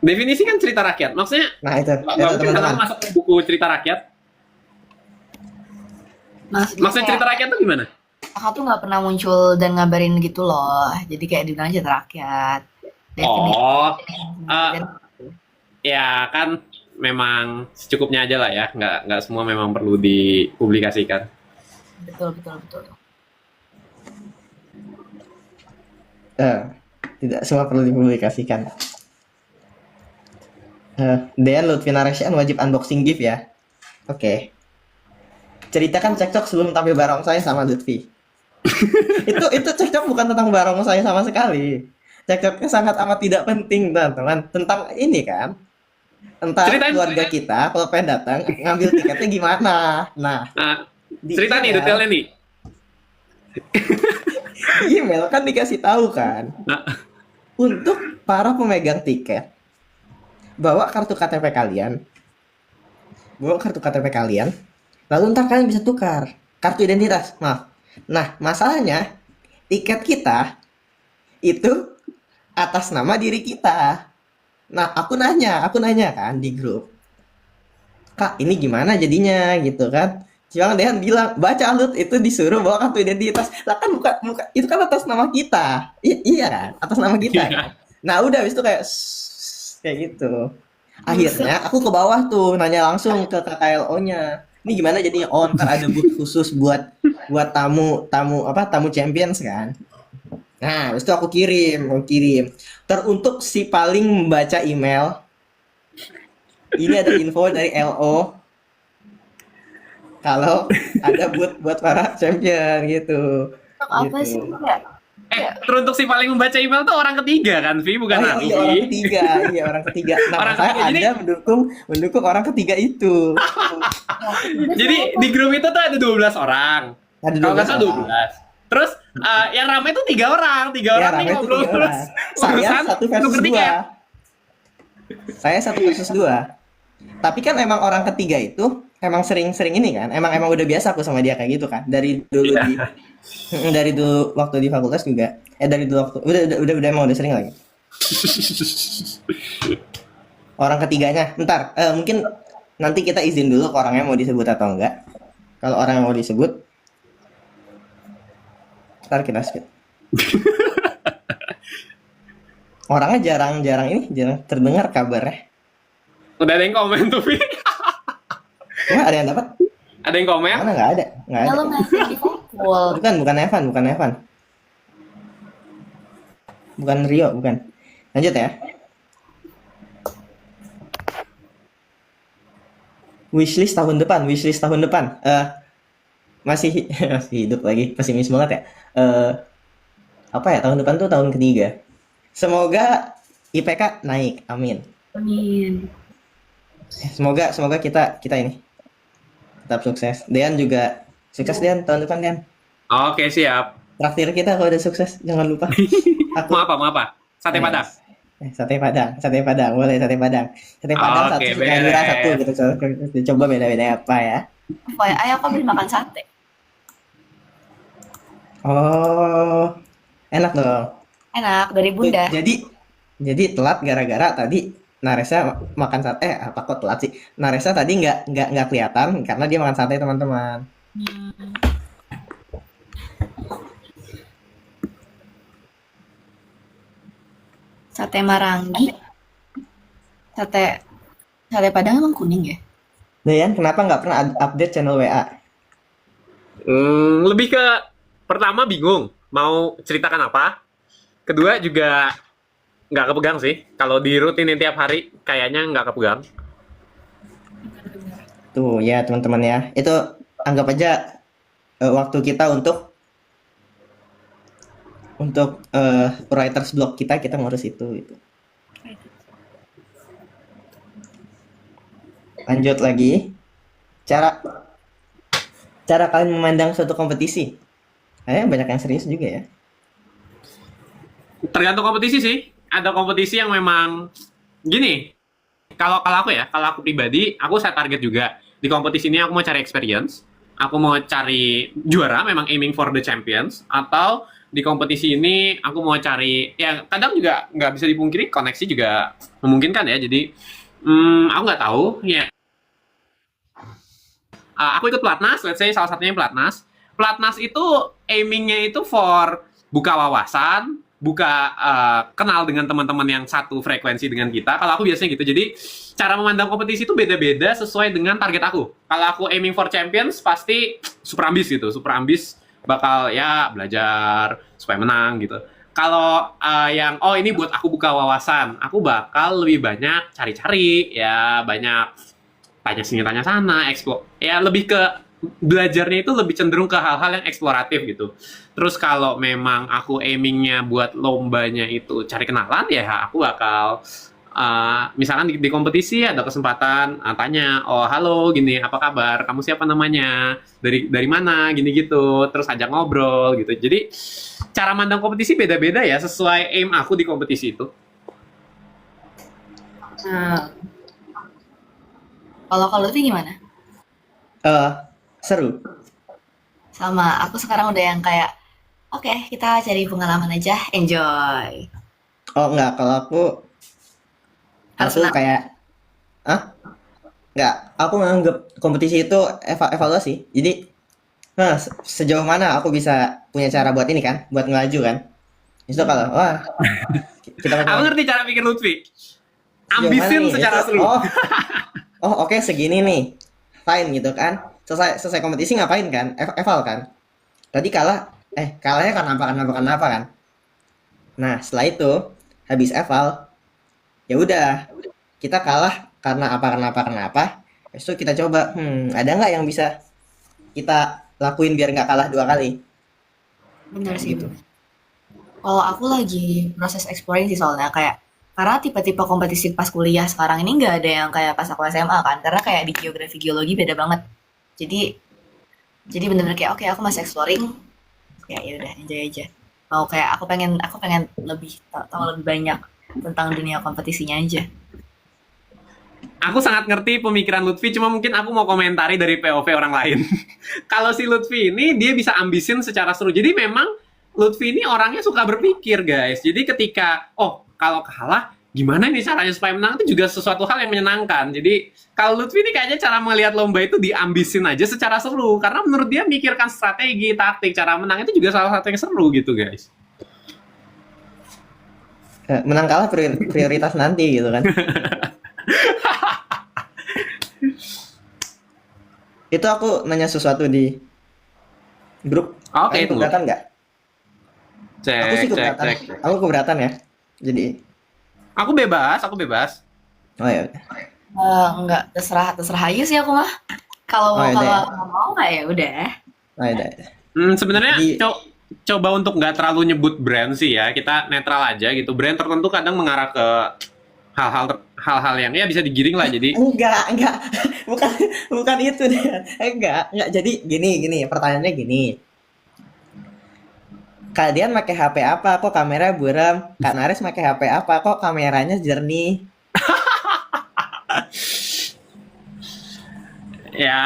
definisi kan cerita rakyat. Maksudnya Nah itu nggak mungkin teman-teman. kan masuk ke buku cerita rakyat. Maksudnya cerita rakyat tuh gimana? Kakak tuh nggak pernah muncul dan ngabarin gitu loh. Jadi kayak dibilang aja rakyat. Oh, Dan ya kan memang secukupnya aja lah ya. Nggak semua memang perlu dipublikasikan. betul. Tidak semua perlu dipublikasikan. Dean Lutfi Naresyan wajib unboxing gift ya. Oke. Ceritakan cekcok sebelum tampil barongsai sama Lutfi. itu cekcok bukan tentang barongsai sama sekali. Cekcoknya sangat amat tidak penting, teman-teman. Tentang ini kan. Tentang keluarga kita kalau pengen datang ngambil tiketnya gimana. Nah, Nah, cerita nih detailnya nih. di email kan dikasih tahu kan. Nah. Untuk para pemegang tiket, bawa kartu KTP kalian, lalu ntar kalian bisa tukar kartu identitas, maaf. Nah, masalahnya tiket kita itu atas nama diri kita. Nah, aku nanya kan di grup, Kak, ini gimana jadinya gitu kan? Cuma Dehan bilang, baca Lut, itu disuruh bawa kartu identitas. Lah kan bukan itu kan atas nama kita. Iya kan? Atas nama kita. Kan? Nah, udah habis itu kayak gitu. Akhirnya aku ke bawah tuh nanya langsung ke KKLO-nya. Ini gimana jadinya? Oh, ntar ada booth khusus buat tamu Champions kan. Nah, habis itu aku kirim. Teruntuk si paling membaca email. Ini ada info dari LO kalau ada buat para champion gitu. Apa Gitu. sih? Teruntuk si paling membaca email tuh orang ketiga kan, Vi, bukan aku. Iya, orang ketiga. Nah, Orang saya ketiga, jadi- Anda mendukung orang ketiga itu. Jadi di grup itu tuh ada 12 orang. Ada Kalau nggak 12 salah 12. Terus yang ramai tuh 3 orang. 3 Ya, orang nih ramai itu ngobrol 3 terus. orang. Saya satu versus tuker tiket. 2. Saya 1 versus 2. Tapi kan emang orang ketiga itu emang sering-sering ini kan. Emang udah biasa aku sama dia kayak gitu kan. Dari dulu dari dulu waktu di fakultas juga. Dari dulu waktu udah emang udah sering lagi. Orang ketiganya, ntar mungkin nanti kita izin dulu ke orangnya mau disebut atau enggak. Kalau orang yang mau disebut, ntar kita skip. Orangnya jarang terdengar kabarnya. Udah ada yang komen tuh, Vi. Wah, ada yang dapat? Ada yang komen? Mana nggak ada. Kalau masih di Fakul. Bukan Evan. Bukan Rio, bukan. Lanjut ya. Wishlist tahun depan. Masih hidup lagi, pesimis banget ya. Apa ya, tahun depan tuh tahun ketiga. Semoga IPK naik, amin. Semoga kita ini tetap sukses. Dean juga sukses, Dean, tahun depan, Dean. Oke, siap. Traktir kita kalau udah sukses, jangan lupa. Aku Mau apa? Mau apa? Sate Padang. Sate Padang, boleh sate Padang. Sate Padang satu, Oke, suka Indra satu beres. gitu. Coba beda-beda apa ya? Apa ya? Ayo aku habis makan sate. Oh, enak dong. Enak dari Tuh, Bunda. jadi telat gara-gara tadi Naresa makan sate. Apa kok telat sih? Naresa tadi nggak kelihatan karena dia makan sate teman-teman. Hmm, Sate Marangi. Sate Sate Padang emang kuning ya? Dayan, kenapa nggak pernah update channel WA? Lebih ke pertama bingung mau ceritakan apa. Kedua juga nggak kepegang sih. Kalau dirutinin tiap hari kayaknya nggak kepegang. Tuh ya teman-teman ya, itu anggap aja waktu kita untuk writers block kita ngurus itu gitu. Lanjut lagi, cara cara kalian memandang suatu kompetisi. Banyak yang serius juga ya. Tergantung kompetisi sih. Ada kompetisi yang memang gini. Kalau aku pribadi, aku set target juga. Di kompetisi ini aku mau cari experience, aku mau cari juara, memang aiming for the champions, atau di kompetisi ini aku mau cari, ya kadang juga nggak bisa dipungkiri, koneksi juga memungkinkan ya. Jadi aku nggak tahu ya. Aku ikut pelatnas, let's say salah satunya pelatnas. Pelatnas itu aimingnya itu for buka wawasan, buka kenal dengan teman-teman yang satu frekuensi dengan kita. Kalau aku biasanya gitu. Jadi cara memandang kompetisi itu beda-beda sesuai dengan target aku. Kalau aku aiming for champions pasti super ambis gitu. Super ambis bakal ya belajar supaya menang gitu. Kalau yang ini buat aku buka wawasan, aku bakal lebih banyak cari-cari ya, banyak tanya sini tanya sana, explore. Ya lebih ke belajarnya itu lebih cenderung ke hal-hal yang eksploratif gitu. Terus kalau memang aku aimingnya buat lombanya itu cari kenalan, ya aku bakal misalkan di kompetisi ada kesempatan tanya, oh halo gini, apa kabar, kamu siapa namanya, dari mana, gini gitu, terus ajak ngobrol gitu. Jadi cara mandang kompetisi beda-beda ya sesuai aim aku di kompetisi itu. Nah, kalau Lutfi gimana? Eh, Seru. Sama, aku sekarang udah yang kayak, oke, kita cari pengalaman aja, enjoy. Oh enggak, kalau Harus aku menang. kayak, enggak, aku menganggap kompetisi itu evaluasi. Jadi, sejauh mana aku bisa punya cara buat ini kan, buat ngelaju kan. Itu kalau, wah, kita Aku pakai ngerti cara pikir Lutfi. sejauh mana Ambisin nih? secara seru. Oke, segini nih, fine gitu kan. Selesai kompetisi ngapain kan? Eval kan. Tadi kalahnya kenapa kan. Nah, setelah itu habis eval, ya udah kita kalah karena kenapa. Habis itu kita coba, ada nggak yang bisa kita lakuin biar nggak kalah 2 kali? Bener sih. Gitu. Kalau aku lagi proses exploring sih soalnya kayak karena tipe-tipe kompetisi pas kuliah sekarang ini nggak ada yang kayak pas aku SMA kan, karena kayak di geografi geologi beda banget. Jadi bener-bener kayak oke, aku masih exploring, ya udah enjoy aja. Mau kayak aku pengen lebih tahu lebih banyak tentang dunia kompetisinya aja. Aku sangat ngerti pemikiran Lutfi, cuma mungkin aku mau komentari dari POV orang lain. Kalau si Lutfi ini, dia bisa ambisin secara seru. Jadi memang Lutfi ini orangnya suka berpikir, guys. Jadi ketika, kalau kalah, gimana nih caranya supaya menang, itu juga sesuatu hal yang menyenangkan. Jadi kalau Lutfi ini kayaknya cara melihat lomba itu diambisin aja secara seru. Karena menurut dia mikirkan strategi, taktik, cara menang itu juga salah satu yang seru gitu, guys. Menang kalah prioritas nanti gitu kan. Itu aku nanya sesuatu di grup. Oke, Kalian tunggu. keberatan nggak? Aku sih Cek. keberatan. Aku keberatan ya. Jadi, Aku bebas. oh ya. Enggak, terserah aja sih aku mah. Kalau Oh, ya udah ya. nggak mau nggak ya udah. Oh ya udah. Sebenarnya Jadi- coba untuk nggak terlalu nyebut brand sih ya, kita netral aja gitu. Brand tertentu kadang mengarah ke hal-hal yang ya bisa digiring lah. Jadi Enggak. bukan itu deh. Enggak. Jadi gini, pertanyaannya gini. Kalian pakai HP apa? Kok kamera buram? Kak Nares pakai HP apa? Kok kameranya jernih? Ya,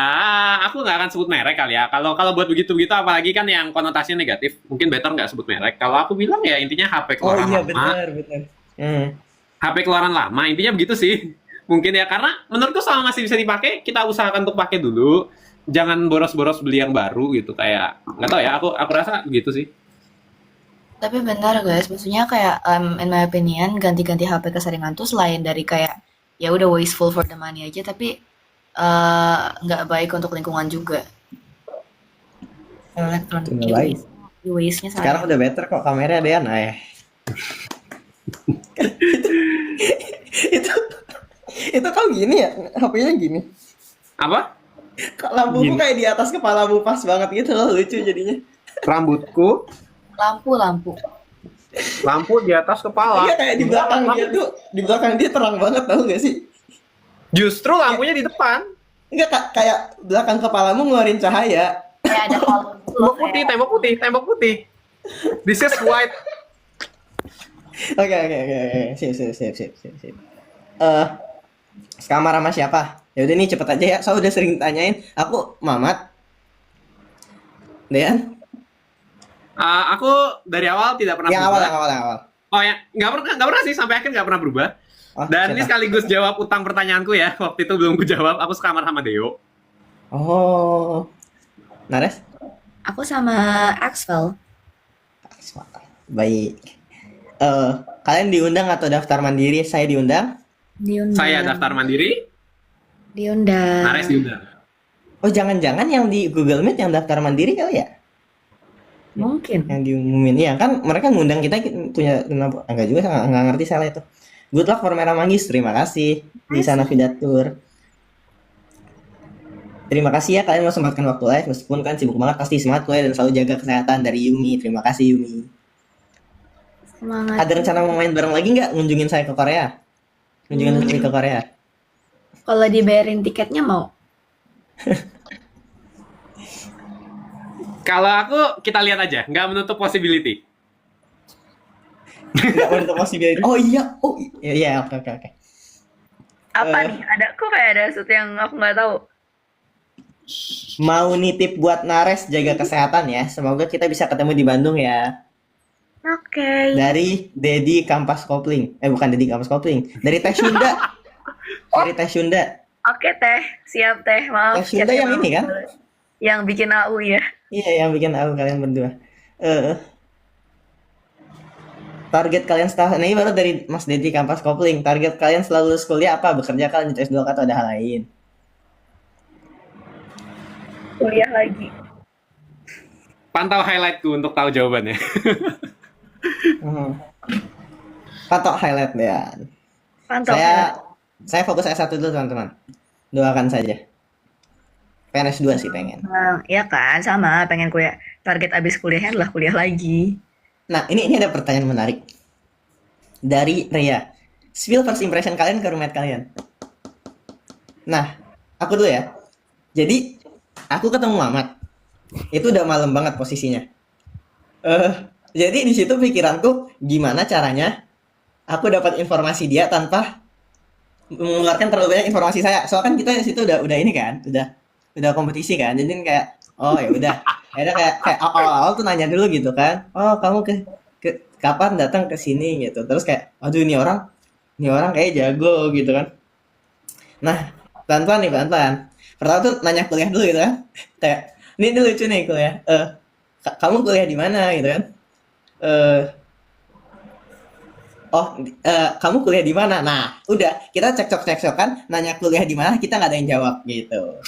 aku nggak akan sebut merek kali ya. Kalau kalau buat begitu-begitu, apalagi kan yang konotasinya negatif, mungkin better nggak sebut merek. Kalau aku bilang ya intinya HP Oh keluaran iya lama, benar. Hmm. HP keluaran lama, intinya begitu sih. Mungkin ya, karena menurutku selama masih bisa dipakai, kita usahakan untuk pakai dulu. Jangan boros-boros beli yang baru gitu. Kayak, nggak tahu ya, aku rasa begitu sih. Tapi benar guys, maksudnya kayak in my opinion ganti-ganti HP keseringan tuh selain dari kayak ya udah wasteful for the money aja, tapi nggak baik untuk lingkungan juga. Elektronik Itu nggak baik. waste-nya Sekarang sayang. udah better kok kameranya ada nah ya. itu itu kau gini ya HP-nya gini. Apa? Kok lampuku Gini. kayak di atas kepalamu pas banget gitu loh, lucu jadinya. Rambutku, Lampu. lampu di atas kepala. Iya kayak di belakang dia tuh, di belakang dia terang banget tahu gak sih? Justru lampunya di depan. Enggak kayak belakang kepalamu ngeluarin cahaya. Kayak ada kolom gitu loh, Tembok putih. This is white. Oke. Sip. Sekamar sama siapa? Ya udah nih cepet aja ya. Soalnya udah sering tanyain. Aku Mamat. Dean? Aku dari awal tidak pernah Yang berubah. awal. Oh ya, nggak pernah sih sampai akhir nggak pernah berubah. Oh, Dan ini siapa? sekaligus jawab utang pertanyaanku ya. Waktu itu belum kujawab. Aku sekamar sama Deo. Oh. Nares? Aku sama Axel. Baik. Kalian diundang atau daftar mandiri? Saya diundang. Diundang. Saya daftar mandiri, Diundang. Nares diundang. Oh, jangan-jangan yang di Google Meet yang daftar mandiri kali ya? Mungkin. Yang diumumin. Iya, kan mereka ngundang kita punya enggak juga nggak ngerti salah itu. Good luck for Merah Manggis. Terima kasih di sana Vidatur. Terima kasih ya kalian mau sempatkan waktu live meskipun kan sibuk banget, pasti semangat kuliah dan selalu jaga kesehatan dari Yumi. Terima kasih Yumi. Semangat. Ada rencana mau main bareng lagi nggak ngunjungin saya ke Korea? Ngunjungin Lutfi ke Korea? Kalau dibayarin tiketnya mau. Kalau aku, kita lihat aja. Nggak menutup possibility. Nggak menutup possibility. Oh iya, iya oke. Apa Eh. nih? Ada kok kayak ada sesuatu yang aku nggak tahu. Mau nitip buat Nares jaga kesehatan ya. Semoga kita bisa ketemu di Bandung ya. Oke. Dari Dedi Kampas Kopling. Bukan Dedi Kampas Kopling. Dari Teh Sunda. Dari Teh Sunda. Oke teh, siap teh. Maaf. Teh Sunda yang ini kan? Yang bikin AU ya. Iya, yang bikin aku kalian berdua. Target kalian setelah ini baru dari Mas Dedi Kampas Kopling. Target kalian setelah lulus kuliah apa? Bekerja kalian lanjut S2 atau ada hal lain? Kuliah lagi. Pantau highlightku untuk tahu jawabannya. Patok highlight ya. Pantau. Saya fokus S1 dulu teman-teman. Doakan saja. Pengen S2 sih pengen. Iya kan, sama. Pengen kuliah. Target abis kuliahnya adalah kuliah lagi. Nah, ini ada pertanyaan menarik. Dari Ria. Spill first impression kalian ke roommate kalian. Nah, aku dulu ya. Jadi, aku ketemu Mamat. Itu udah malam banget posisinya. Jadi di situ pikiranku gimana caranya aku dapat informasi dia tanpa mengeluarkan terlalu banyak informasi saya. Soalnya kan kita di situ udah ini kan, udah kompetisi kan. Jadi kayak oh ya udah. Akhirnya kayak awal-awal tuh nanya dulu gitu kan. Oh, kamu ke kapan datang ke sini gitu. Terus kayak aduh ini orang kayak jago gitu kan. Nah, pelan-pelan. Pertama tuh nanya kuliah dulu gitu kan. Kayak ini lucu nih kuliah. Kamu kuliah di mana gitu kan? Kamu kuliah di mana? Nah, udah kita cekcok-cekcokan, nanya kuliah di mana, kita nggak ada yang jawab gitu.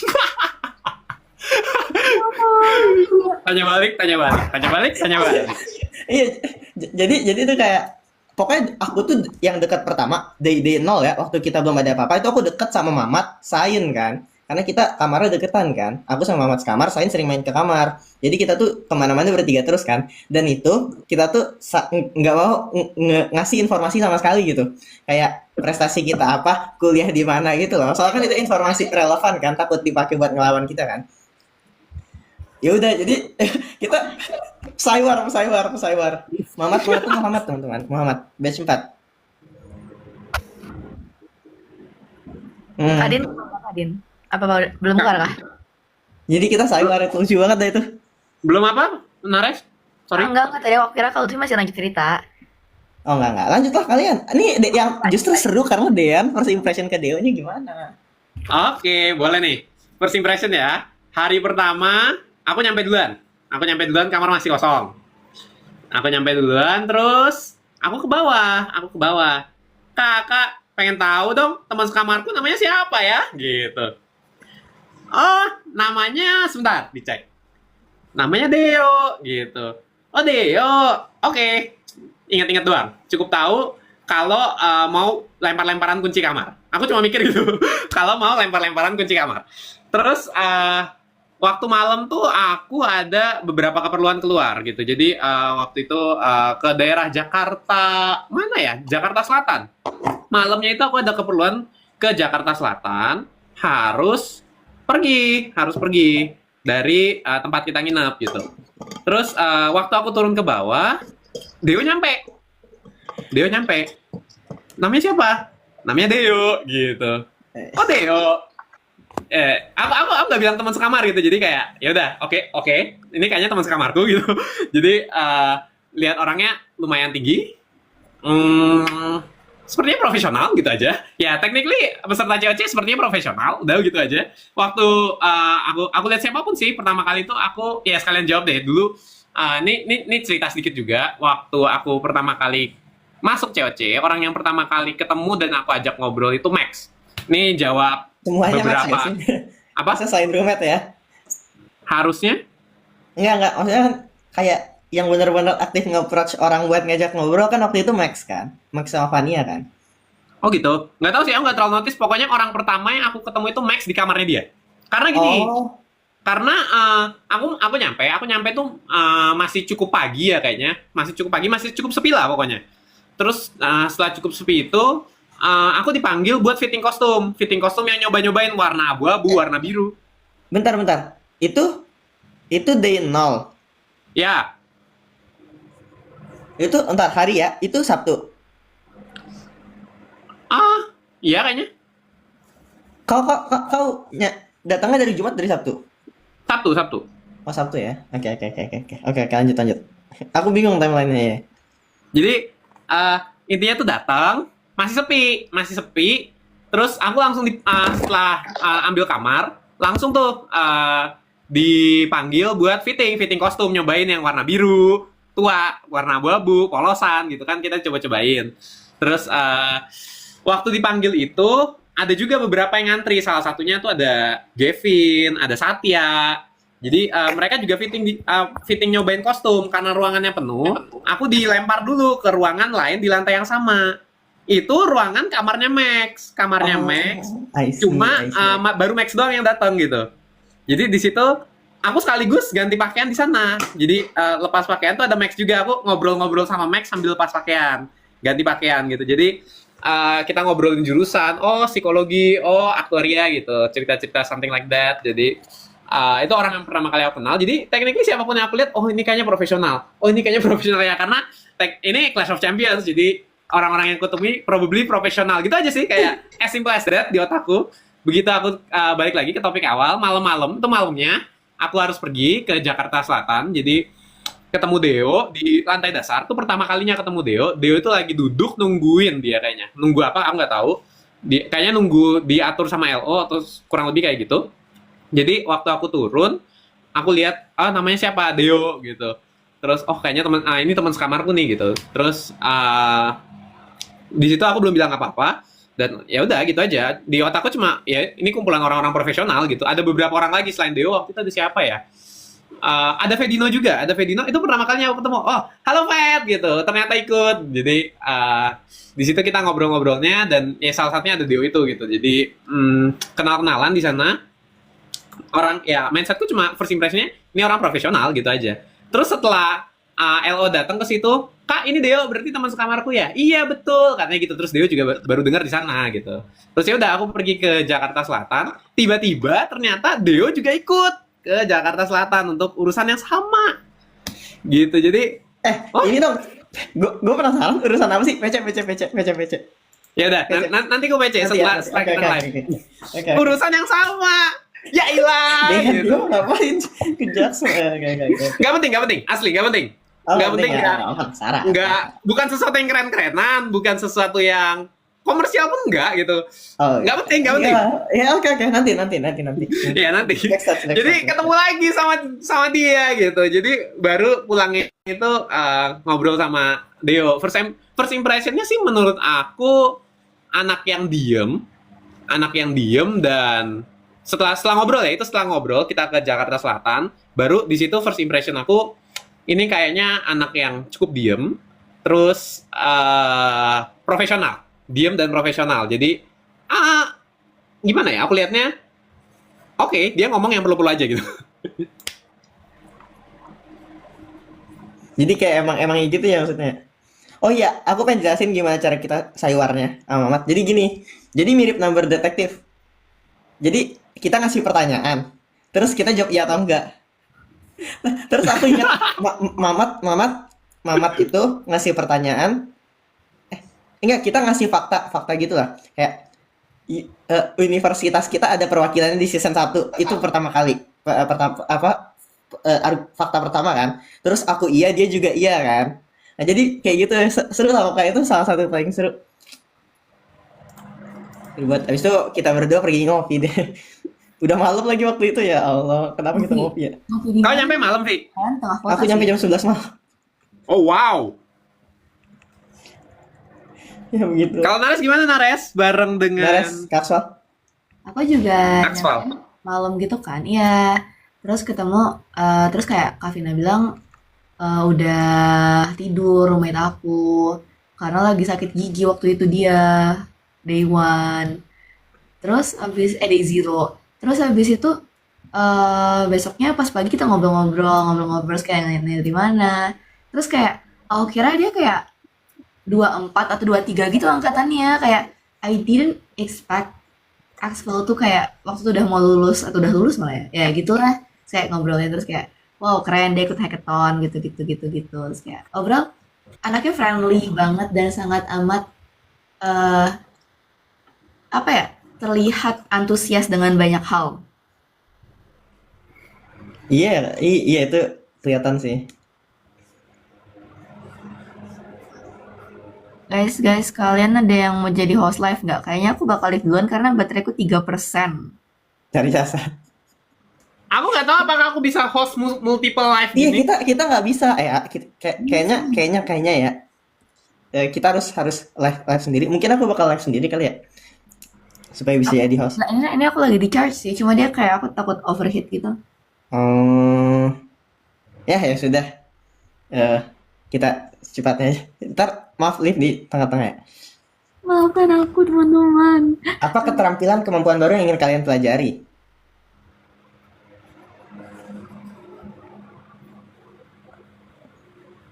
Tanya balik. Iya, jadi itu kayak pokoknya aku tuh yang dekat pertama day 0 ya, waktu kita belum ada apa-apa itu aku deket sama Mamat, Sain kan. Karena kita kamarnya deketan kan. Aku sama Mamat sekamar, Sain sering main ke kamar. Jadi kita tuh kemana-mana bertiga terus kan. Dan itu kita tuh nggak mau ngasih informasi sama sekali gitu. Kayak prestasi kita apa, kuliah di mana gitu loh. Soalnya kan itu informasi relevan kan, takut dipakai buat ngelawan kita kan. Ya udah, jadi kita pesawar. Muhammad tuh Muhammad teman-teman, Muhammad batch 4. Kadin, Kadin. Apa belum keluar kah? Jadi kita sayuar itu lucu banget dah itu. Belum apa? Nares? Sorry. Enggak, tadi aku kira kalau tuh masih lanjut cerita. Oh enggak, lanjutlah kalian. Ini yang justru seru karena Dean first impression ke Deo-nya gimana? Oke, boleh nih. First impression ya. Hari pertama, aku nyampe duluan. Kamar masih kosong. Aku nyampe duluan, terus aku ke bawah. Kakak, pengen tahu dong teman sekamarku namanya siapa ya? Gitu. Oh, namanya, sebentar, dicek. Namanya Deo, gitu. Oh, Deo. Oke. Ingat-ingat doang. Cukup tahu kalau mau lempar-lemparan kunci kamar. Aku cuma mikir gitu. Kalau mau lempar-lemparan kunci kamar. Terus waktu malam tuh aku ada beberapa keperluan keluar gitu. Jadi waktu itu ke daerah Jakarta, mana ya? Jakarta Selatan. Malamnya itu aku ada keperluan ke Jakarta Selatan, harus pergi dari tempat kita nginep gitu. Terus waktu aku turun ke bawah, Deo nyampe. Namanya siapa? Namanya Deo gitu. Oh, Deo. Aku nggak bilang teman sekamar gitu. Jadi kayak ya udah, oke. Ini kayaknya teman sekamarku gitu. Jadi lihat orangnya lumayan tinggi. Sepertinya profesional gitu aja. Ya, technically peserta COC sepertinya profesional, udah gitu aja. Waktu aku lihat siapapun sih pertama kali itu aku ya sekalian jawab deh dulu. Ini cerita sedikit juga. Waktu aku pertama kali masuk COC, orang yang pertama kali ketemu dan aku ajak ngobrol itu Max. Nih jawab Semuanya beberapa. Max gak sih? Apa? Masa selain roommate ya? Harusnya? Enggak. Maksudnya kan kayak yang benar-benar aktif nge-approach orang buat ngajak ngobrol kan waktu itu Max kan? Max sama Vania kan? Oh gitu. Nggak tahu sih, aku nggak terlalu notice. Pokoknya orang pertama yang aku ketemu itu Max di kamarnya dia. Karena gini, Oh, karena aku nyampe tuh masih cukup pagi ya kayaknya. Masih cukup sepi lah pokoknya. Terus setelah cukup sepi itu, aku dipanggil buat fitting kostum. Fitting kostum yang nyoba-nyobain warna abu-abu, warna biru. bentar. Itu day 0. Ya, Itu entar hari ya, itu Sabtu. iya kayaknya. Kau datangnya dari Jumat dari Sabtu. Sabtu. Oh, Sabtu ya. Oke, lanjut. Aku bingung timeline-nya ya. Jadi intinya tuh datang masih sepi. Terus aku langsung setelah ambil kamar langsung tuh dipanggil buat fitting kostum, nyobain yang warna biru, tua, warna abu-abu, polosan gitu kan, kita coba-cobain. Terus waktu dipanggil itu ada juga beberapa yang ngantri. Salah satunya tuh ada Gavin, ada Satya. Jadi mereka juga fitting nyobain kostum. Karena ruangannya penuh, aku dilempar dulu ke ruangan lain di lantai yang sama. Itu ruangan kamarnya Max. I see. Cuma baru Max doang yang datang gitu. Jadi di situ aku sekaligus ganti pakaian di sana. Jadi lepas pakaian tuh ada Max juga. Aku ngobrol-ngobrol sama Max sambil lepas pakaian, ganti pakaian gitu. Jadi kita ngobrolin jurusan, psikologi, aktuaria gitu, cerita-cerita something like that. Jadi itu orang yang pertama kali aku kenal. Jadi technically siapapun yang aku lihat, ini kayaknya profesional. Ya, karena ini Clash of Champions. Jadi orang-orang yang kutemui probably profesional gitu aja sih, kayak as simple as that di otakku. Begitu aku balik lagi ke topik awal, malamnya aku harus pergi ke Jakarta Selatan. Jadi ketemu Deo di lantai dasar tuh pertama kalinya ketemu Deo itu lagi duduk nungguin dia kayaknya. Nunggu apa aku nggak tahu. Kayaknya nunggu diatur sama LO atau kurang lebih kayak gitu. Jadi waktu aku turun, aku lihat namanya siapa, Deo gitu. Terus kayaknya ini teman sekamarku nih gitu. Terus di situ aku belum bilang apa-apa dan ya udah gitu aja. Di otakku cuma ya ini kumpulan orang-orang profesional gitu. Ada beberapa orang lagi selain Deo. Waktu itu ada siapa ya? Ada Vedino juga. Itu pertama kalinya aku ketemu. Halo Ved gitu. Ternyata ikut. Jadi di situ kita ngobrol-ngobrolnya dan ya salah satunya ada Deo itu gitu. Jadi kenal-kenalan di sana. Orang ya mindsetku cuma first impressionnya ini orang profesional gitu aja. Terus setelah LO datang ke situ, Kak ini Deo berarti teman sekamarku ya? Iya betul katanya gitu. Terus Deo juga baru dengar di sana gitu. Terus ya udah aku pergi ke Jakarta Selatan. Tiba-tiba ternyata Deo juga ikut. ke Jakarta Selatan untuk urusan yang sama. Gitu. Jadi Oh. Ini dong. Gue penasaran urusan apa sih? PC. ya udah, nanti gue PC setelah Oke, kita live. Oke. Urusan yang sama. Ya ilah. Gitu. Gue ngapain ke Jackson? Oke. Gak penting, asli gak penting. Gak penting ya. Enggak, bukan sesuatu yang keren-kerenan, bukan sesuatu yang komersial pun enggak gitu. Enggak penting. Ya oke, nanti. Ya nanti. Next. Jadi ketemu lagi sama dia gitu. Jadi baru pulangnya itu ngobrol sama Deo. First impressionnya sih menurut aku anak yang diem dan setelah ngobrol kita ke Jakarta Selatan, baru di situ first impression aku ini kayaknya anak yang cukup diem, terus profesional, diem dan profesional. Jadi gimana ya? Aku lihatnya, oke, dia ngomong yang perlu-perlu aja gitu. Jadi kayak emang gitu ya maksudnya. Oh iya, aku pengen jelasin gimana cara kita sayuarnya sama Mamat. Jadi gini, jadi mirip number detektif. Jadi kita ngasih pertanyaan, terus kita jawab iya atau enggak. Terus aku ingat Mamat itu ngasih pertanyaan. Enggak, kita ngasih fakta gitu lah. Kayak universitas kita ada perwakilannya di season 1. Itu pertama kali. Fakta pertama kan. Terus aku iya, dia juga iya kan. Nah, jadi kayak gitu seru lah, kayak itu salah satu paling seru. Buat habis itu kita berdua pergi ngopi deh. Udah malam lagi waktu itu, ya Allah. Kenapa kita ngopi ya? Kau nyampe malam, Vi? Kan tengah kota Aku nyampe jam 11 malam. Oh, wow. Ya begitu. Kalau Nares gimana, Nares? Bareng dengan Nares, Kapsal. Aku juga Axval. nyampe malam gitu kan. Iya. Terus ketemu terus kayak Kak Vina bilang udah tidur roommate aku karena lagi sakit gigi waktu itu dia day one. Terus day zero. Terus habis itu besoknya pas pagi kita ngobrol-ngobrol terus kayak nanya di mana. Terus kayak aku kira dia kayak 24 atau 23 gitu angkatannya, kayak I didn't expect Axel tuh kayak waktu itu udah mau lulus atau udah lulus malah ya gitulah. Kayak ngobrolnya terus kayak wow keren dia ikut hackathon gitu terus kayak overall anaknya friendly banget dan sangat amat apa ya, terlihat antusias dengan banyak hal. Iya itu kelihatan sih. Guys, kalian ada yang mau jadi host live nggak? Kayaknya aku bakal leave duluan karena bateraiku 3%. Cari jasa. Aku nggak tahu apakah aku bisa host multiple live Iya, gini. kita nggak bisa ya. Kayaknya ya. Kita harus live sendiri. Mungkin aku bakal live sendiri kali ya. Supaya bisa jadi host. Nah, ini aku lagi di charge sih, cuma dia kayak aku takut overheat gitu. Ya sudah. Kita cepatnya aja. Ntar maaf live di tengah-tengah ya. Maafkan aku teman-teman. Apa keterampilan kemampuan baru yang ingin kalian pelajari?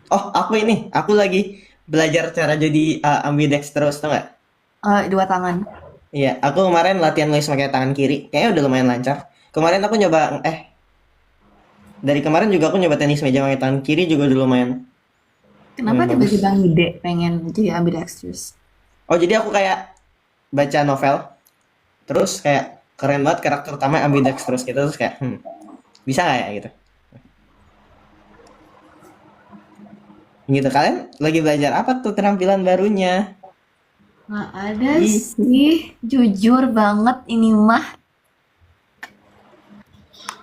Oh, aku lagi belajar cara jadi ambidextrous, tau nggak? 2 tangan. Iya, aku kemarin latihan nulis pakai tangan kiri, kayaknya udah lumayan lancar. Kemarin aku nyoba, dari kemarin juga aku nyoba tenis meja pakai tangan kiri juga udah lumayan. Kenapa Bagus. tiba-tiba ngide pengen jadi ambidextrous? Oh, jadi aku kayak baca novel, terus kayak keren banget karakter utama ambidextrous gitu, terus kayak, bisa nggak ya gitu? Gitu, kalian lagi belajar apa tuh keterampilan barunya? Nggak ada Ih. sih, jujur banget ini mah.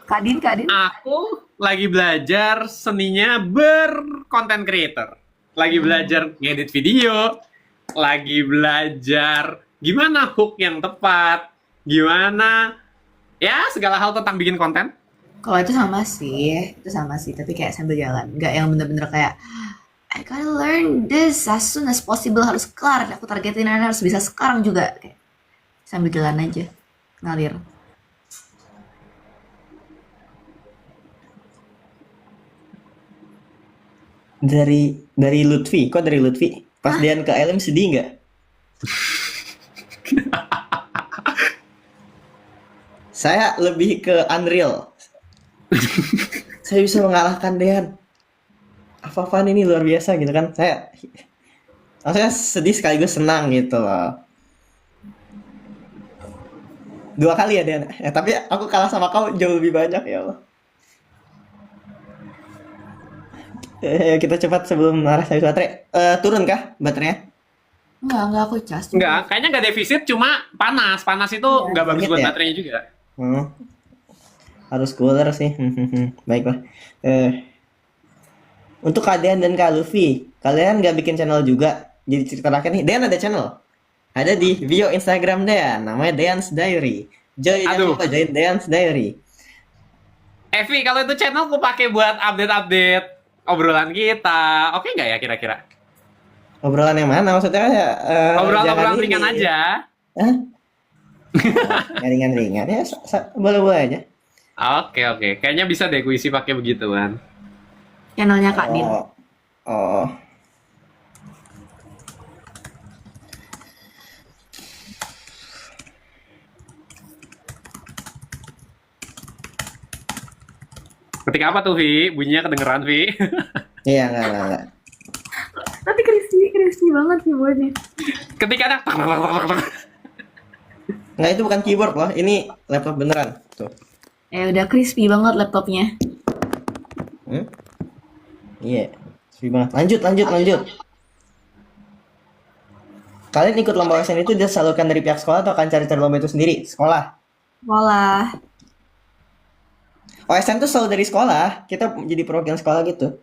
Kadin. Aku lagi belajar seninya berkonten creator. Lagi belajar ngedit video, lagi belajar gimana hook yang tepat, gimana ya segala hal tentang bikin konten. Kalau itu sama sih, tapi kayak sambil jalan, nggak yang bener-bener kayak I gotta learn this as soon as possible, harus kelar, aku targetin harus bisa sekarang juga, kayak sambil jalan aja, ngalir. Dari Lutfi, kok dari Lutfi? Pas Dian ke LM sedih nggak? Saya lebih ke Unreal. Saya bisa mengalahkan Dean. Apa-apaan ini luar biasa gitu kan. Maksudnya sedih sekaligus senang gitu loh. 2 kali ya Dean. Tapi aku kalah sama kau jauh lebih banyak ya Allah. Kita cepat sebelum Naras habis baterai. Turun kah baterainya? Enggak aku cas. Enggak, kayaknya nggak defisit, cuma panas. Panas itu nggak bagus Dingin buat ya? baterainya juga. Hmm, harus cooler sih. Baiklah. Untuk Kak Dean dan Kak Luffy, kalian nggak bikin channel juga? Jadi cerita rakyat nih. Dean ada channel. Ada di bio Instagram Dean. Namanya Dean's Diary. Join Aduh. join Dean's Diary. Evi, kalau itu channel aku pakai buat update-update obrolan kita. Oke nggak ya kira-kira? Obrolan yang mana? Maksudnya Obrolan-obrolan jangan ringan ini. aja. Hah? Ya, ringan-ringan ya, boleh-boleh aja. Oke. Kayaknya bisa deh ku isi pakai begituan. Channelnya Kak Din. Oh. Ketika apa tuh, Vi? Bunyinya kedengeran, Vi? Iya, enggak. Tapi crispy banget keyboardnya. Ketika ada... Nggak, itu bukan keyboard loh. Ini laptop beneran. Tuh. Udah crispy banget laptopnya. Iya. Sepi banget. Lanjut. Kalian ikut lomba OSN itu disalurkan dari pihak sekolah atau akan cari-cari lomba itu sendiri? Sekolah. Sekolah. OSN tuh selalu dari sekolah. Kita jadi perwakilan sekolah gitu.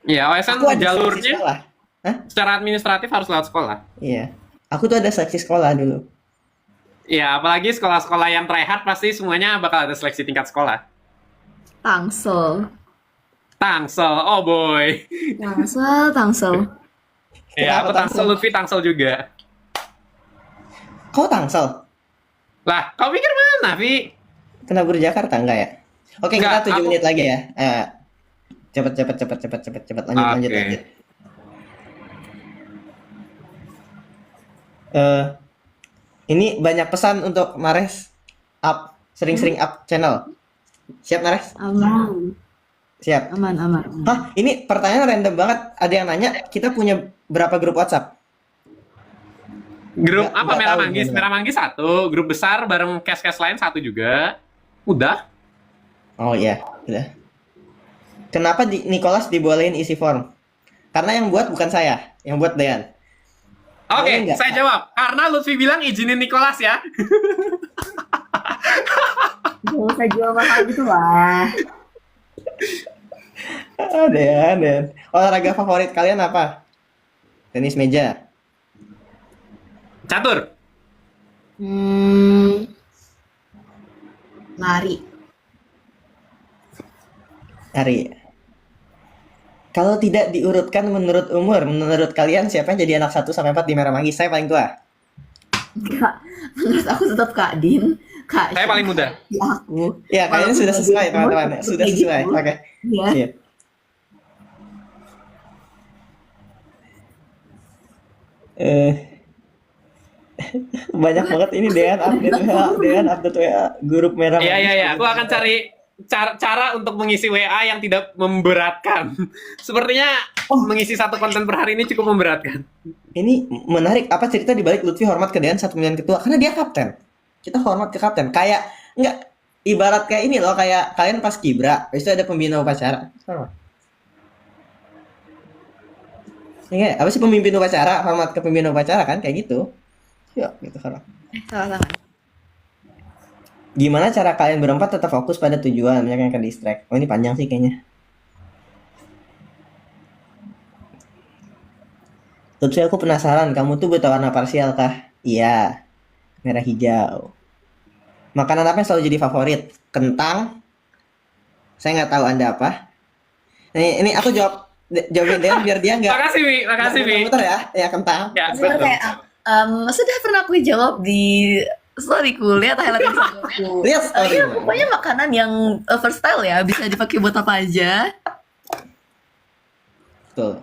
Ya, OSN Aku ada seleksi jalurnya sekolah. secara administratif harus lewat sekolah. Iya. Aku tuh ada seleksi sekolah dulu. Ya, apalagi sekolah-sekolah yang tryhard pasti semuanya bakal ada seleksi tingkat sekolah. Tangsel. Tangsel, oh boy. Tangsel. Ya, aku Kenapa Tangsel, Lutfi Tangsel juga. Kau Tangsel? Lah, kau pikir mana, Vi? Kena guru Jakarta enggak ya? Oke, Enggak, kita 7 aku- menit lagi ya. Cepet. Lanjut. Oke. Ini banyak pesan untuk Nares sering-sering up channel. Siap Nares? Aman. Siap. Aman. Hah, ini pertanyaan random banget. Ada yang nanya, kita punya berapa grup WhatsApp? Grup Nggak apa? Merah tahu Manggis? gimana. Merah Manggis 1, grup besar bareng cast-cast lain 1 juga. Udah. Oh iya, udah. Kenapa Nicholas dibolehin isi form? Karena yang buat bukan saya, yang buat Dean. Oke, Boleh nggak? saya jawab. Karena Lutfi bilang izinin Nicholas ya. Gak usah jual mahal gitu lah. Dean. Olahraga favorit kalian apa? Tenis meja. Catur. Lari. Hari. Kalau tidak diurutkan menurut umur, menurut kalian siapa yang jadi anak 1 sampai 4 di Merah Manggis? Saya paling tua. Enggak. Menurut aku tetap Kak Din. Kak Saya paling muda. Aku. Ya, kayaknya sudah sesuai teman-teman. Sudah Kayak sesuai. gitu. Oke. Iya. Iya. Eh, banyak banget ini Dean update WA grup Merah Iya, Manggis. iya. Aku akan cari cara untuk mengisi WA yang tidak memberatkan. Sepertinya mengisi satu konten per hari ini cukup memberatkan. Ini menarik, apa cerita di balik Lutfi hormat ke Dean 1 pemilihan ketua? Karena dia kapten. Kita hormat ke kapten. Kayak enggak ibarat kayak ini loh, kayak kalian pas kibra, habis itu ada pembina upacara. Hormat. Iya, apa sih pemimpin upacara? Hormat ke pemimpin upacara kan kayak gitu. Ya, gitu hormat. Salah. Gimana cara kalian berempat tetap fokus pada tujuan, banyak yang ke distract. Oh, ini panjang sih kayaknya. Lutfi, aku penasaran, kamu tuh buta warna parsial kah? Iya, merah hijau. Makanan apa yang selalu jadi favorit? Kentang. Saya nggak tahu Anda apa. Ini aku jawabin Dean biar dia nggak Makasih, Vi. Makasih, Vi. muter ya. Ya, kentang. Ya, Maksudnya betul. kayak sudah pernah aku jawab di storyku, lihat highlight Instagramku. Lihat story. Iya, pokoknya makanan yang versatile ya, bisa dipakai buat apa aja. Betul.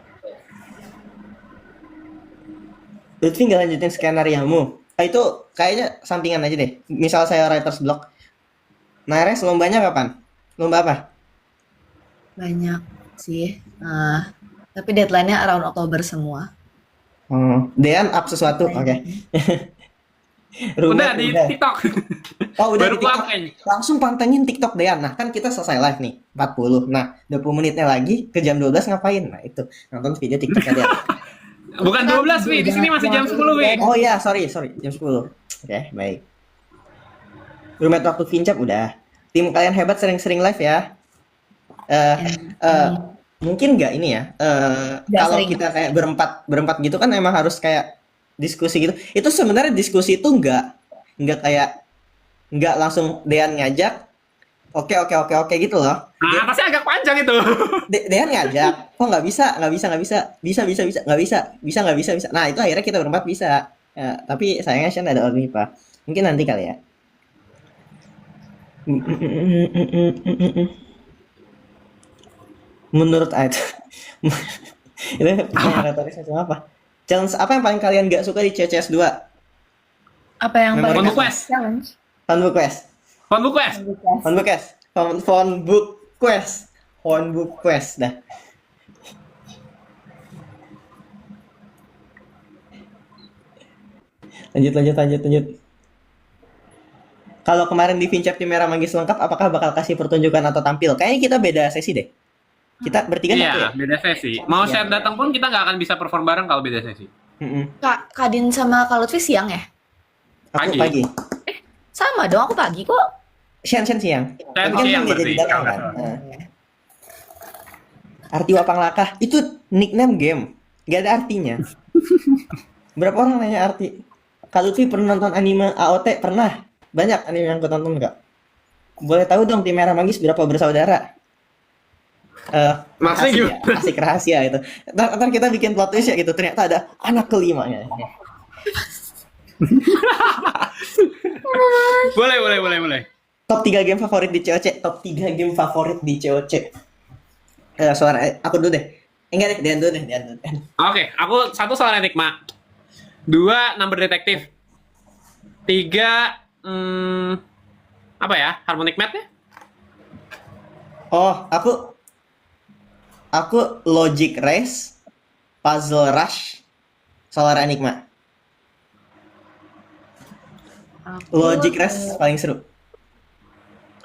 Lutfi nggak lanjutin skenariomu. Itu kayaknya sampingan aja deh. Misal saya writer's block. Nares lombanya kapan? Lomba apa? Banyak sih. Tapi deadline-nya around Oktober semua. Dean up sesuatu, oke. Udah Rumet di udah. TikTok. Oh udah Baru di TikTok. pulang kayaknya. Langsung pantengin TikTok Dean. Nah kan kita selesai live nih 40. Nah 20 menitnya lagi ke jam 12 ngapain? Nah itu nonton video TikToknya Dean. Bukan 12, Wi. Di sini masih jam 10, Wi. Oh iya sorry jam 10. Oke baik. Rumet waktu Vincap udah. Tim kalian hebat sering-sering live ya. Mungkin nggak ini ya. Nggak Kalau sering. kita kayak berempat gitu kan emang harus kayak diskusi gitu. Itu sebenarnya diskusi itu nggak kayak nggak langsung Dean ngajak. Oke gitu loh. Nah, atasnya agak panjang itu. Dean ngajak. Oh nggak bisa. Nah itu akhirnya kita berempat bisa. Ya, tapi sayangnya Shen ada Ornipa. Mungkin nanti kali ya. Menurut itu retorisnya cuma apa? Challenge apa yang paling kalian gak suka di CCS 2? Apa yang Memory paling Phone quest. challenge? Phonebook quest. Phonebook quest. Phonebook quest dah. Lanjut. Kalau kemarin di Vincap tim Merah Manggis lengkap, apakah bakal kasih pertunjukan atau tampil? Kayaknya kita beda sesi deh. Kita bertiga satu ya? Iya, beda sesi. Mau Iya. share datang pun kita nggak akan bisa perform bareng kalau beda sesi. Kak Din sama Kak Lutfi siang ya? Aku Pagi. pagi. Sama dong, aku pagi kok. Shen siang. Tapi kan siang nggak jadi berarti. datang kan. Arti Wapang Laka itu nickname game, nggak ada artinya. Berapa orang nanya arti? Kalau Lutfi pernah nonton anime AOT? Pernah. Banyak anime yang aku tonton nggak? Boleh tahu dong tim Merah Manggis berapa bersaudara? Maksudnya gimana? Asik rahasia itu. Ntar kita bikin plot twist ya gitu. Ternyata ada anak kelimanya. Boleh. Top 3 game favorit di COC. Top 3 game favorit di COC. Suara aku dulu deh. Enggak deh, Dian dulu deh. Oke, aku 1 soal Enigma. 2 Number Detective. 3 apa ya? Harmonic Math ya? Oh, aku Logic Race, Puzzle Rush, Solar Enigma. Logic Race paling seru.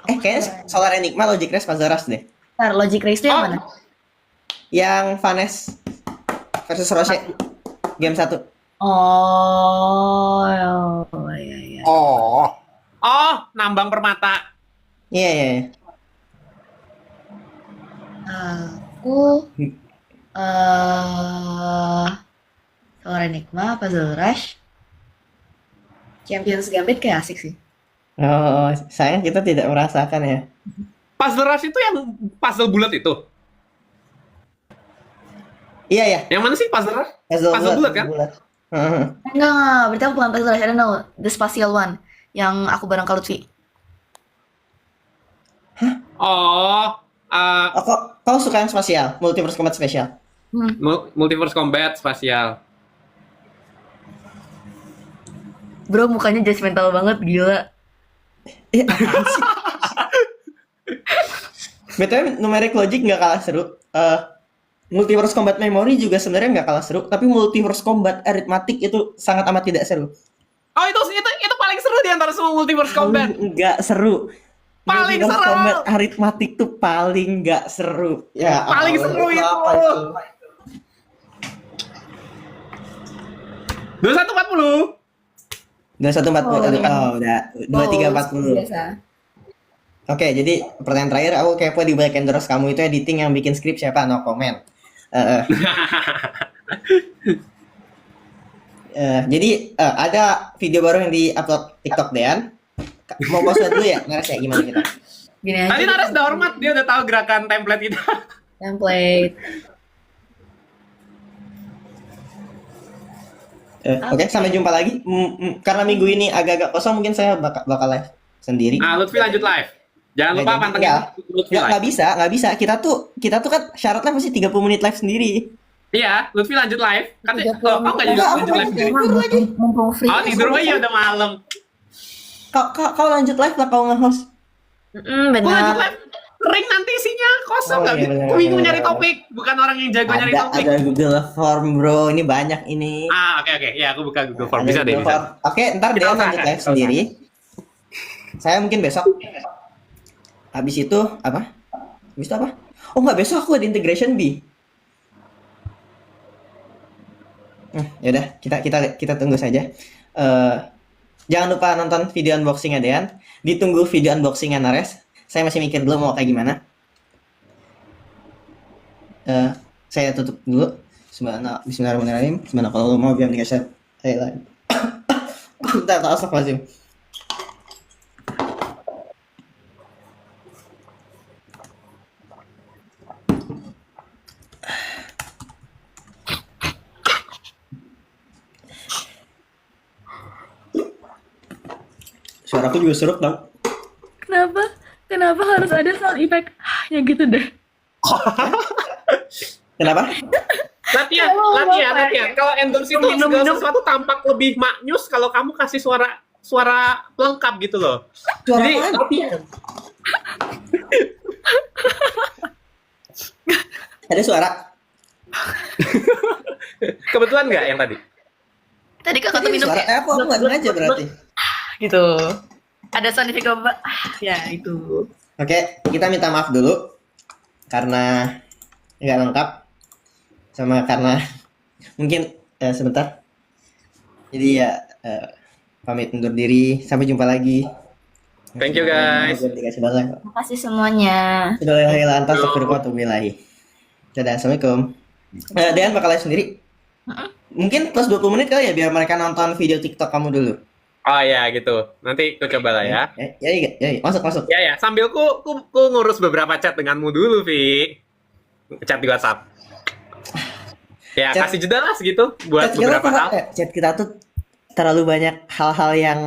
Kayaknya Solar Enigma, Logic Race, Puzzle Rush deh. Ntar Logic Race itu yang mana? Yang Vanes versus Roche. Game 1. Oh, iya. Oh, nambang permata. Iya. Aku Solar Enigma, Puzzle Rush, Champions Gambit kayak asik sih. Oh, sayang kita tidak merasakan ya. Puzzle Rush itu yang puzzle bulat itu. Iya. Yang mana sih puzzle Rush? Puzzle bulat kan? Enggak, berarti aku bukan Puzzle Rush, I don't know, the spatial one, yang aku bareng Kak Lutfi. Oh, Kau suka yang spasial, Multiverse Combat Special? Multiverse Combat spasial. Bro, mukanya judgmental banget, gila. Apaan sih? BTW numeric logic nggak kalah seru. Multiverse Combat Memory juga sebenarnya nggak kalah seru, tapi Multiverse Combat Arithmetic itu sangat amat tidak seru. Oh, itu paling seru di antara semua Multiverse Combat. Nggak seru. Paling Multiverse seru. Combat Arithmetic tuh paling nggak seru. Ya, Paling Allah, seru itu. apa itu? 2140. 2140. Oh, udah 2340. Biasa. Oke, jadi pertanyaan terakhir, aku kepo di Black Endorse kamu itu editing yang bikin skrip siapa? No comment. Jadi ada video baru yang di-upload TikTok Dean. Mau post dulu ya? Naras ya gimana kita? Gini aja. Tadi Naras udah hormat, dia udah tahu gerakan template kita. Template. Oke, sampai jumpa lagi. Karena minggu ini agak-agak kosong, mungkin saya bakal live sendiri. Nah, Lutfi lanjut live. Jangan lupa pantengin Lutfi live. Nggak bisa. Kita tuh kan syaratnya pasti 30 menit live sendiri. Iya, Lutfi lanjut live. Kan kau nggak jadi Enggak, aku lanjut live lagi sendiri. tidur lagi. Mumpung free. Oh, tidur aja udah malam. Kau lanjut live lah kau nge-host. Gua lanjut Benar. live. Kering nanti isinya kosong Oh, nggak iya, bisa. bener, Aku bingung bener, nyari bener. topik, bukan orang yang jago nyari topik. Ada Google Form bro, ini banyak ini. Oke, ya aku buka Google Form. Ada Bisa deh, Google bisa. Form. Oke, ntar Kita dia lanjut usahakan, live kita sendiri. Saya mungkin besok. Habis itu apa? Habis itu apa? Oh nggak, besok aku ada integration B. Yaudah, kita tunggu saja. Jangan lupa nonton video unboxing Adean. Ditunggu video unboxing Nares. Saya masih mikir dulu mau kayak gimana. Saya tutup dulu. Bismillahirrahmanirrahim. Subhanallah mau biar dikasih saya lagi. Bentar, astagfirullahaladzim. Suaraku juga seru dong. Kenapa harus ada sound effect? Ya gitu deh. Kenapa? Latihan. Kalau endorse itu segala Minum. sesuatu tampak lebih maknyus kalau kamu kasih suara pelengkap gitu loh. Suara Jadi apaan? latihan. Ada suara. Kebetulan nggak yang tadi? Tadi kakak tuh Ada minum suara. kayak Aku nggak sengaja berarti. gitu. Ada sound effect apa? Ya itu. Oke, kita minta maaf dulu karena nggak lengkap, sama karena mungkin sebentar. Jadi ya pamit undur diri. Sampai jumpa lagi. Thank you guys. Dikasih balik. Makasih semuanya. Sudah hilang antas billahi. Dadah, assalamualaikum. Dean bakal live sendiri. Mungkin plus 20 menit kali ya biar mereka nonton video TikTok kamu dulu. Oh ya gitu. Nanti aku coba lah ya. Ya, masuk. Ya, sambil ku ngurus beberapa chat denganmu dulu, Vi. Chat di WhatsApp. Ya, Chat- kasih jeda lah segitu buat Chat kita beberapa tuh- hal. Chat kita tuh terlalu banyak hal-hal yang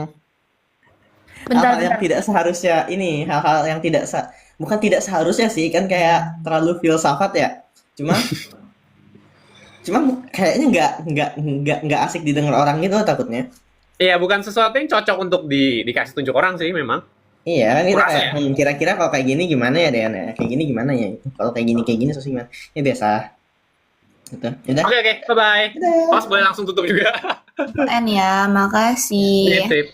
Bentar, hal-hal yang tidak seharusnya ini, hal-hal yang bukan tidak seharusnya sih, kan kayak terlalu filsafat ya. Cuma kayaknya nggak asik didengar orang gitu takutnya. Iya, bukan sesuatu yang cocok untuk dikasih tunjuk orang sih memang. Iya, kan kita Kurasa kayak ya? kira-kira kalau kayak gini gimana ya Dean ya? Kayak gini gimana ya? Kalau kayak gini terus gimana? Ya biasa. Gitu. Udah. Oke, bye-bye. Dadah. Mas boleh langsung tutup juga. ya, makasih. Sip.